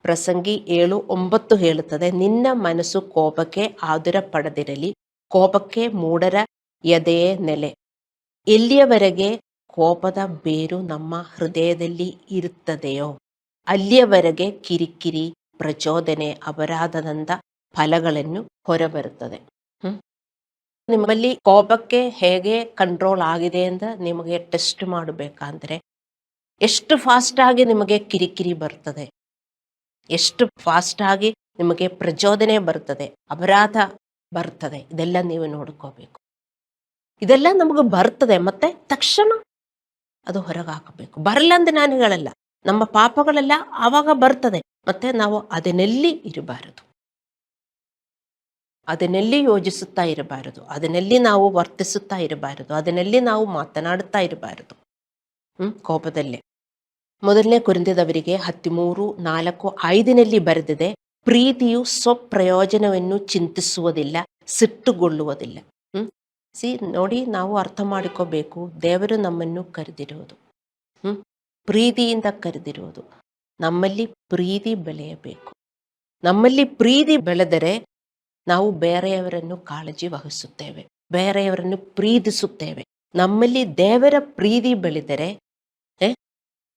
ಪ್ರಸಂಗಿ 7:9 ಹೇಳುತ್ತದೆ, ನಿನ್ನ ಮನಸ್ಸು ಕೋಪಕ್ಕೆ ಆದುರ ಪಡದಿರಲಿ, ಕೋಪಕ್ಕೆ ಮೂಢರ ಎದೆಯೇ ನೆಲೆ. ಎಲ್ಲಿಯವರೆಗೆ ಕೋಪದ ಬೇರು ನಮ್ಮ ಹೃದಯದಲ್ಲಿ ಇರುತ್ತದೆಯೋ ಅಲ್ಲಿಯವರೆಗೆ ಕಿರಿಕಿರಿ, ಪ್ರಚೋದನೆ, ಅಪರಾಧದಂಥ ಫಲಗಳನ್ನು ಹೊರಬರುತ್ತದೆ. ನಿಮ್ಮಲ್ಲಿ ಕೋಪಕ್ಕೆ ಹೇಗೆ ಕಂಟ್ರೋಲ್ ಆಗಿದೆ ಅಂತ ನಿಮಗೆ ಟೆಸ್ಟ್ ಮಾಡಬೇಕಂದ್ರೆ, ಎಷ್ಟು ಫಾಸ್ಟಾಗಿ ನಿಮಗೆ ಕಿರಿಕಿರಿ ಬರ್ತದೆ, ಎಷ್ಟು ಫಾಸ್ಟಾಗಿ ನಿಮಗೆ ಪ್ರಚೋದನೆ ಬರ್ತದೆ, ಅಪರಾಧ ಬರ್ತದೆ, ಇದೆಲ್ಲ ನೀವು ನೋಡ್ಕೋಬೇಕು. ಇದೆಲ್ಲ ನಮಗೆ ಬರ್ತದೆ, ಮತ್ತೆ ತಕ್ಷಣ ಅದು ಹೊರಗೆ ಹಾಕಬೇಕು. ಬರಲ್ಲ ಅಂತ ನಾನು ಹೇಳಲ್ಲ, ನಮ್ಮ ಪಾಪಗಳೆಲ್ಲ ಆವಾಗ ಬರ್ತದೆ, ಮತ್ತೆ ನಾವು ಅದನ್ನೆಲ್ಲಿ ಇರಬಾರದು, ಅದನ್ನೆಲ್ಲಿ ಯೋಜಿಸುತ್ತಾ ಇರಬಾರದು, ಅದನ್ನೆಲ್ಲಿ ನಾವು ವರ್ತಿಸುತ್ತಾ ಇರಬಾರದು, ಅದನ್ನೆಲ್ಲಿ ನಾವು ಮಾತನಾಡುತ್ತಾ ಇರಬಾರದು. ಕೋಪದಲ್ಲೇ 1 ಕೊರಿಂಥದವರಿಗೆ 13:4-5 ಬರೆದಿದೆ, ಪ್ರೀತಿಯು ಸ್ವಪ್ರಯೋಜನವನ್ನು ಚಿಂತಿಸುವುದಿಲ್ಲ, ಸಿಟ್ಟುಗೊಳ್ಳುವುದಿಲ್ಲ. ನೋಡಿ, ನಾವು ಅರ್ಥ ಮಾಡಿಕೋಬೇಕು, ದೇವರು ನಮ್ಮನ್ನು ಕರೆದಿರೋದು ಪ್ರೀತಿಯಿಂದ ಕರೆದಿರೋದು. ನಮ್ಮಲ್ಲಿ ಪ್ರೀತಿ ಬೆಳೆಯಬೇಕು. ನಮ್ಮಲ್ಲಿ ಪ್ರೀತಿ ಬೆಳೆದರೆ ನಾವು ಬೇರೆಯವರನ್ನು ಕಾಳಜಿ ವಹಿಸುತ್ತೇವೆ, ಬೇರೆಯವರನ್ನು ಪ್ರೀತಿಸುತ್ತೇವೆ. ನಮ್ಮಲ್ಲಿ ದೇವರ ಪ್ರೀತಿ ಬೆಳೆದರೆ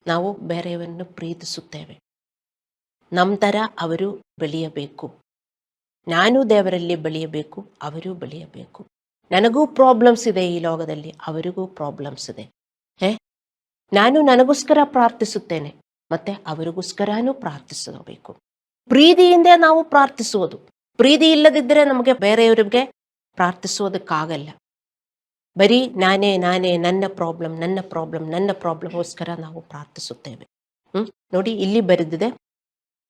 ನಾವು ಬೇರೆಯವರನ್ನು ಪ್ರೀತಿಸುತ್ತೇವೆ. ನಮ್ಮ ಥರ ಅವರು ಬೆಳೆಯಬೇಕು. ನಾನು ದೇವರಲ್ಲಿ ಬೆಳೆಯಬೇಕು, ಅವರು ಬೆಳೆಯಬೇಕು. ನನಗೂ ಪ್ರಾಬ್ಲಮ್ಸ್ ಇದೆ ಈ ಲೋಕದಲ್ಲಿ, ಅವರಿಗೂ ಪ್ರಾಬ್ಲಮ್ಸ್ ಇದೆ. ನಾನು ನನಗೋಸ್ಕರ ಪ್ರಾರ್ಥಿಸುತ್ತೇನೆ, ಮತ್ತೆ ಅವರಿಗೋಸ್ಕರನೂ ಪ್ರಾರ್ಥಿಸಬೇಕು. ಪ್ರೀತಿಯಿಂದ ನಾವು ಪ್ರಾರ್ಥಿಸುವುದು. ಪ್ರೀತಿ ಇಲ್ಲದಿದ್ದರೆ ನಮಗೆ ಬೇರೆಯವರಿಗೆ ಪ್ರಾರ್ಥಿಸುವುದಕ್ಕಾಗಲ್ಲ. ಬರೀ ನಾನೇ ನನ್ನ ಪ್ರಾಬ್ಲಮ್ಗೋಸ್ಕರ ನಾವು ಪ್ರಾರ್ಥಿಸುತ್ತೇವೆ. ನೋಡಿ, ಇಲ್ಲಿ ಬರೆದಿದೆ,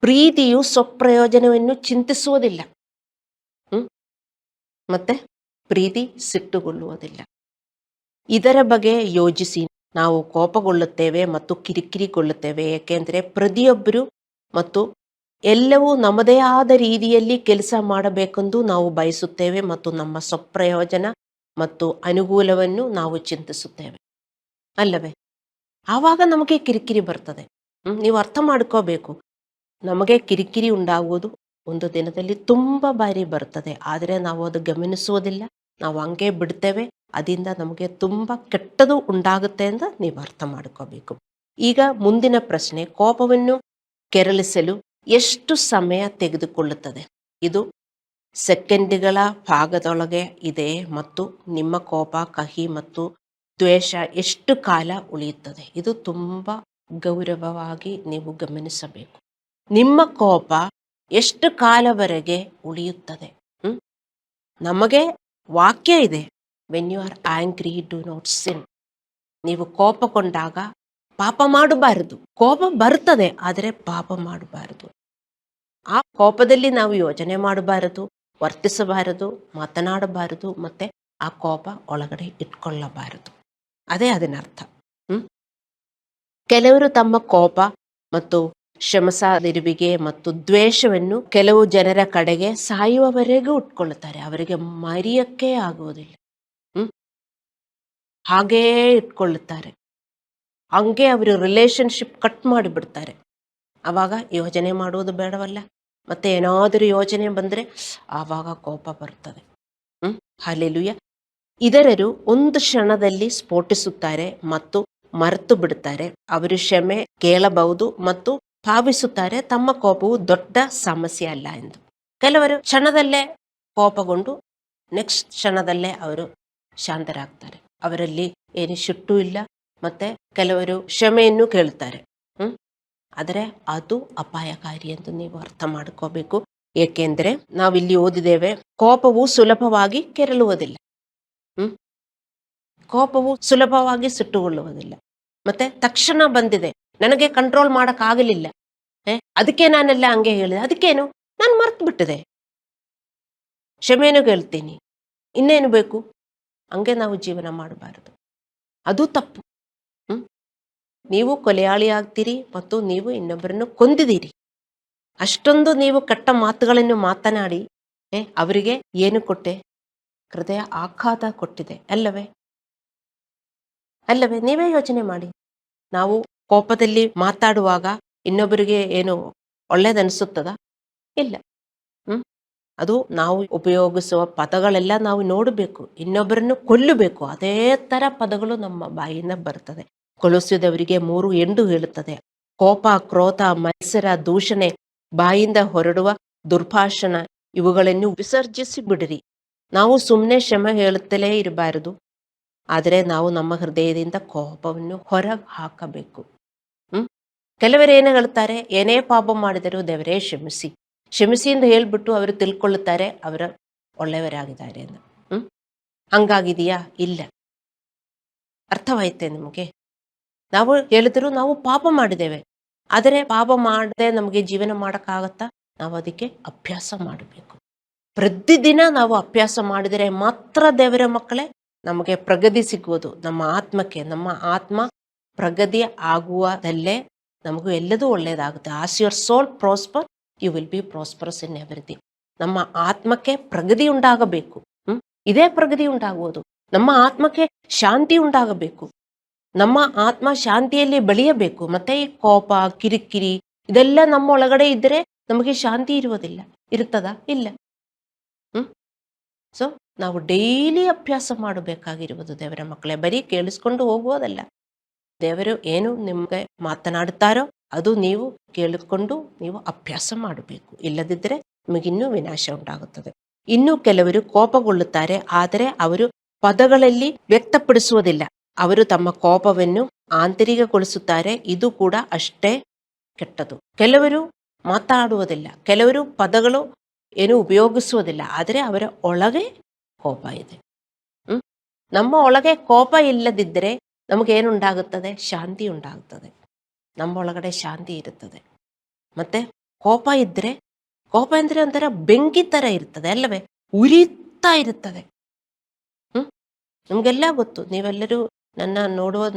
ಪ್ರೀತಿಯು ಸ್ವಪ್ರಯೋಜನವನ್ನು ಚಿಂತಿಸುವುದಿಲ್ಲ, ಮತ್ತೆ ಪ್ರೀತಿ ಸಿಟ್ಟುಗೊಳ್ಳುವುದಿಲ್ಲ. ಇದರ ಬಗ್ಗೆ ಯೋಚಿಸಿ ನಾವು ಕೋಪಗೊಳ್ಳುತ್ತೇವೆ ಮತ್ತು ಕಿರಿಕಿರಿಗೊಳ್ಳುತ್ತೇವೆ. ಏಕೆಂದರೆ ಪ್ರತಿಯೊಬ್ಬರು ಮತ್ತು ಎಲ್ಲವೂ ನಮ್ಮದೇ ಆದ ರೀತಿಯಲ್ಲಿ ಕೆಲಸ ಮಾಡಬೇಕೆಂದು ನಾವು ಬಯಸುತ್ತೇವೆ ಮತ್ತು ನಮ್ಮ ಸ್ವಪ್ರಯೋಜನ ಮತ್ತು ಅನುಕೂಲವನ್ನು ನಾವು ಚಿಂತಿಸುತ್ತೇವೆ ಅಲ್ಲವೇ? ಆವಾಗ ನಮಗೆ ಕಿರಿಕಿರಿ ಬರ್ತದೆ. ನೀವು ಅರ್ಥ ಮಾಡ್ಕೋಬೇಕು, ನಮಗೆ ಕಿರಿಕಿರಿ ಉಂಟಾಗುವುದು ಒಂದು ದಿನದಲ್ಲಿ ತುಂಬ ಬಾರಿ ಬರ್ತದೆ, ಆದರೆ ನಾವು ಅದು ಗಮನಿಸುವುದಿಲ್ಲ, ನಾವು ಹಂಗೆ ಬಿಡ್ತೇವೆ. ಅದರಿಂದ ನಮಗೆ ತುಂಬ ಕೆಟ್ಟದು ಉಂಟಾಗುತ್ತೆ ಅಂತ ನೀವು ಅರ್ಥ ಮಾಡ್ಕೋಬೇಕು. ಈಗ ಮುಂದಿನ ಪ್ರಶ್ನೆ, ಕೋಪವನ್ನು ಕೆರಳಿಸಲು ಎಷ್ಟು ಸಮಯ ತೆಗೆದುಕೊಳ್ಳುತ್ತದೆ? ಇದು ಸೆಕೆಂಡ್ಗಳ ಭಾಗದೊಳಗೆ ಇದೆ ಮತ್ತು ನಿಮ್ಮ ಕೋಪ, ಕಹಿ ಮತ್ತು ದ್ವೇಷ ಎಷ್ಟು ಕಾಲ ಉಳಿಯುತ್ತದೆ? ಇದು ತುಂಬ ಗೌರವವಾಗಿ ನೀವು ಗಮನಿಸಬೇಕು. ನಿಮ್ಮ ಕೋಪ ಎಷ್ಟು ಕಾಲವರೆಗೆ ಉಳಿಯುತ್ತದೆ? ನಮಗೆ ವಾಕ್ಯ ಇದೆ, when you are angry do not sin. ನೀವು ಕೋಪಗೊಂಡಾಗ ಪಾಪ ಮಾಡಬಾರದು. ಕೋಪ ಬರ್ತದೆ, ಆದರೆ ಪಾಪ ಮಾಡಬಾರದು. ಆ ಕೋಪದಲ್ಲಿ ನಾವು ಯೋಚನೆ ಮಾಡಬಾರದು, ವರ್ತಿಸಬಾರದು, ಮಾತನಾಡಬಾರದು, ಮತ್ತೆ ಆ ಕೋಪ ಒಳಗಡೆ ಇಟ್ಕೊಳ್ಳಬಾರದು. ಅದೇ ಅದನ್ನರ್ಥ. ಕೆಲವರು ತಮ್ಮ ಕೋಪ ಮತ್ತು ಕ್ಷಮಿಸದಿರುವಿಕೆ ಮತ್ತು ದ್ವೇಷವನ್ನು ಕೆಲವು ಜನರ ಕಡೆಗೆ ಸಾಯುವವರೆಗೂ ಇಟ್ಕೊಳ್ಳುತ್ತಾರೆ. ಅವರಿಗೆ ಮರೆಯಕ್ಕೆ ಆಗುವುದಿಲ್ಲ. ಹಾಗೇ ಇಟ್ಕೊಳ್ಳುತ್ತಾರೆ. ಹಂಗೆ ಅವರು ರಿಲೇಶನ್ಶಿಪ್ ಕಟ್ ಮಾಡಿಬಿಡ್ತಾರೆ. ಆವಾಗ ಯೋಚನೆ ಮಾಡುವುದು ಬೇಡವಲ್ಲ, ಮತ್ತೆ ಏನಾದರೂ ಯೋಚನೆ ಬಂದರೆ ಆವಾಗ ಕೋಪ ಬರ್ತದೆ. ಹಲ್ಲೆಲೂಯಾ. ಇತರರು ಒಂದು ಕ್ಷಣದಲ್ಲಿ ಸ್ಫೋಟಿಸುತ್ತಾರೆ ಮತ್ತು ಮರೆತು ಬಿಡುತ್ತಾರೆ. ಅವರು ಕ್ಷಮೆ ಕೇಳಬಹುದು ಮತ್ತು ಭಾವಿಸುತ್ತಾರೆ ತಮ್ಮ ಕೋಪವು ದೊಡ್ಡ ಸಮಸ್ಯೆ ಅಲ್ಲ ಎಂದು. ಕೆಲವರು ಕ್ಷಣದಲ್ಲೇ ಕೋಪಗೊಂಡು ನೆಕ್ಸ್ಟ್ ಕ್ಷಣದಲ್ಲೇ ಅವರು ಶಾಂತರಾಗ್ತಾರೆ. ಅವರಲ್ಲಿ ಏನು ಸಿಟ್ಟು ಇಲ್ಲ, ಮತ್ತೆ ಕೆಲವರು ಕ್ಷಮೆಯನ್ನು ಕೇಳುತ್ತಾರೆ. ಆದರೆ ಅದು ಅಪಾಯಕಾರಿ ಎಂದು ನೀವು ಅರ್ಥ ಮಾಡ್ಕೋಬೇಕು. ಏಕೆಂದ್ರೆ ನಾವಿಲ್ಲಿ ಓದಿದ್ದೇವೆ, ಕೋಪವು ಸುಲಭವಾಗಿ ಕೆರಳುವುದಿಲ್ಲ. ಕೋಪವು ಸುಲಭವಾಗಿ ಸಿಟ್ಟುಗೊಳ್ಳುವುದಿಲ್ಲ. ಮತ್ತೆ ತಕ್ಷಣ ಬಂದಿದೆ, ನನಗೆ ಕಂಟ್ರೋಲ್ ಮಾಡಕ್ಕಾಗಲಿಲ್ಲ, ಅದಕ್ಕೆ ನಾನೆಲ್ಲ ಹಂಗೆ ಹೇಳಿದೆ, ಅದಕ್ಕೇನು ನಾನು ಮರ್ತು ಬಿಟ್ಟಿದೆ, ಕ್ಷಮೆಯನ್ನು ಕೇಳ್ತೀನಿ, ಇನ್ನೇನು ಬೇಕು, ಹಂಗೆ ನಾವು ಜೀವನ ಮಾಡಬಾರದು. ಅದು ತಪ್ಪು. ನೀವು ಕೊಲೆಯಾಳಿ ಆಗ್ತೀರಿ ಮತ್ತು ನೀವು ಇನ್ನೊಬ್ಬರನ್ನು ಕೊಂದಿದ್ದೀರಿ. ಅಷ್ಟೊಂದು ನೀವು ಕೆಟ್ಟ ಮಾತುಗಳನ್ನು ಮಾತನಾಡಿ ಅವರಿಗೆ ಏನು ಕೊಟ್ಟೆ? ಹೃದಯ ಆಘಾತ ಕೊಟ್ಟಿದೆ ಅಲ್ಲವೇ? ನೀವೇ ಯೋಚನೆ ಮಾಡಿ. ನಾವು ಕೋಪದಲ್ಲಿ ಮಾತಾಡುವಾಗ ಇನ್ನೊಬ್ಬರಿಗೆ ಏನು ಒಳ್ಳೇದನ್ಸುತ್ತದ? ಇಲ್ಲ. ಅದು ನಾವು ಉಪಯೋಗಿಸುವ ಪದಗಳೆಲ್ಲ ನಾವು ನೋಡಬೇಕು. ಇನ್ನೊಬ್ಬರನ್ನು ಕೊಲ್ಲಬೇಕು, ಅದೇ ತರ ಪದಗಳು ನಮ್ಮ ಬಾಯಿಂದ ಬರ್ತದೆ. ಕೊಲಿಸಿದವರಿಗೆ 3 ಎಂಡು ಹೇಳುತ್ತದೆ. ಕೋಪ, ಕ್ರೋಧ, ಮತ್ಸರ, ದೂಷಣೆ, ಬಾಯಿಂದ ಹೊರಡುವ ದುರ್ಭಾಷಣ ಇವುಗಳನ್ನು ವಿಸರ್ಜಿಸಿ ಬಿಡಿರಿ. ನಾವು ಸುಮ್ಮನೆ ಕ್ಷಮೆ ಹೇಳುತ್ತಲೇ ಇರಬಾರದು, ಆದರೆ ನಾವು ನಮ್ಮ ಹೃದಯದಿಂದ ಕೋಪವನ್ನು ಹೊರಗೆ ಹಾಕಬೇಕು. ಕೆಲವರೇನು ಹೇಳ್ತಾರೆ, ಏನೇ ಪಾಪ ಮಾಡಿದರೂ ದೇವರೇ ಕ್ಷಮಿಸಿ ಕ್ಷಮಿಸಿ ಎಂದು ಹೇಳ್ಬಿಟ್ಟು ಅವರು ತಿಳ್ಕೊಳ್ಳುತ್ತಾರೆ ಅವರ ಒಳ್ಳೆಯವರಾಗಿದ್ದಾರೆ ಎಂದು. ಹಂಗಾಗಿದೆಯಾ? ಇಲ್ಲ. ಅರ್ಥವಾಯ್ತೆ ನಿಮಗೆ? ನಾವು ಹೇಳಿದ್ರು ನಾವು ಪಾಪ ಮಾಡಿದ್ದೇವೆ, ಆದರೆ ಪಾಪ ಮಾಡದೆ ನಮಗೆ ಜೀವನ ಮಾಡೋಕ್ಕಾಗತ್ತಾ? ನಾವು ಅದಕ್ಕೆ ಅಭ್ಯಾಸ ಮಾಡಬೇಕು. ಪ್ರತಿದಿನ ನಾವು ಅಭ್ಯಾಸ ಮಾಡಿದರೆ ಮಾತ್ರ ದೇವರ ಮಕ್ಕಳೇ ನಮಗೆ ಪ್ರಗತಿ ಸಿಗುವುದು. ನಮ್ಮ ಆತ್ಮ ಪ್ರಗತಿ ಆಗುವುದಲ್ಲೇ ನಮಗೂ ಎಲ್ಲದೂ ಒಳ್ಳೆಯದಾಗುತ್ತೆ. As your soul prosper you will be prosperous in everything. ನಮ್ಮ ಆತ್ಮಕ್ಕೆ ಪ್ರಗತಿ ಉಂಟಾಗಬೇಕು. ಇದೇ ಪ್ರಗತಿ ಉಂಟಾಗುವುದು. ನಮ್ಮ ಆತ್ಮಕ್ಕೆ ಶಾಂತಿ ಉಂಟಾಗಬೇಕು. ನಮ್ಮ ಆತ್ಮ ಶಾಂತಿಯಲ್ಲಿ ಬೆಳೆಯಬೇಕು. ಮತ್ತೆ ಈ ಕೋಪ, ಕಿರಿಕಿರಿ ಇದೆಲ್ಲ ನಮ್ಮ ಒಳಗಡೆ ಇದ್ದರೆ ನಮಗೆ ಶಾಂತಿ ಇರುವುದಿಲ್ಲ. ಇರ್ತದಾ? ಇಲ್ಲ. ಸೊ ನಾವು ಡೈಲಿ ಅಭ್ಯಾಸ ಮಾಡಬೇಕಾಗಿರುವುದು ದೇವರ ಮಕ್ಕಳೇ. ಬರೀ ಕೇಳಿಸ್ಕೊಂಡು ಹೋಗುವುದಲ್ಲ. ದೇವರು ಏನು ನಿಮಗೆ ಮಾತನಾಡುತ್ತಾರೋ ಅದು ನೀವು ಕೇಳಿಕೊಂಡು ನೀವು ಅಭ್ಯಾಸ ಮಾಡಬೇಕು. ಇಲ್ಲದಿದ್ದರೆ ನಿಮಗಿನ್ನೂ ವಿನಾಶ ಉಂಟಾಗುತ್ತದೆ. ಇನ್ನು ಕೆಲವರು ಕೋಪಗೊಳ್ಳುತ್ತಾರೆ, ಆದರೆ ಅವರು ಪದಗಳಲ್ಲಿ ವ್ಯಕ್ತಪಡಿಸುವುದಿಲ್ಲ. ಅವರು ತಮ್ಮ ಕೋಪವನ್ನು ಆಂತರಿಕಗೊಳಿಸುತ್ತಾರೆ. ಇದು ಕೂಡ ಅಷ್ಟೇ ಕೆಟ್ಟದು. ಕೆಲವರು ಮಾತಾಡುವುದಿಲ್ಲ, ಕೆಲವರು ಪದಗಳು ಏನು ಉಪಯೋಗಿಸುವುದಿಲ್ಲ, ಆದರೆ ಅವರ ಒಳಗೆ ಕೋಪ ಇದೆ. ನಮ್ಮ ಒಳಗೆ ಕೋಪ ಇಲ್ಲದಿದ್ದರೆ ನಮಗೇನುಂಟಾಗುತ್ತದೆ? ಶಾಂತಿ ಉಂಟಾಗುತ್ತದೆ. ನಮ್ಮ ಒಳಗಡೆ ಶಾಂತಿ ಇರುತ್ತದೆ. ಮತ್ತೆ ಕೋಪ ಇದ್ದರೆ, ಕೋಪ ಅಂದರೆ ಒಂಥರ ಬೆಂಕಿ ಥರ ಇರ್ತದೆ ಅಲ್ಲವೇ? ಉರಿತಾ ಇರುತ್ತದೆ. ನಮಗೆಲ್ಲ ಗೊತ್ತು. ನೀವೆಲ್ಲರೂ ನನ್ನ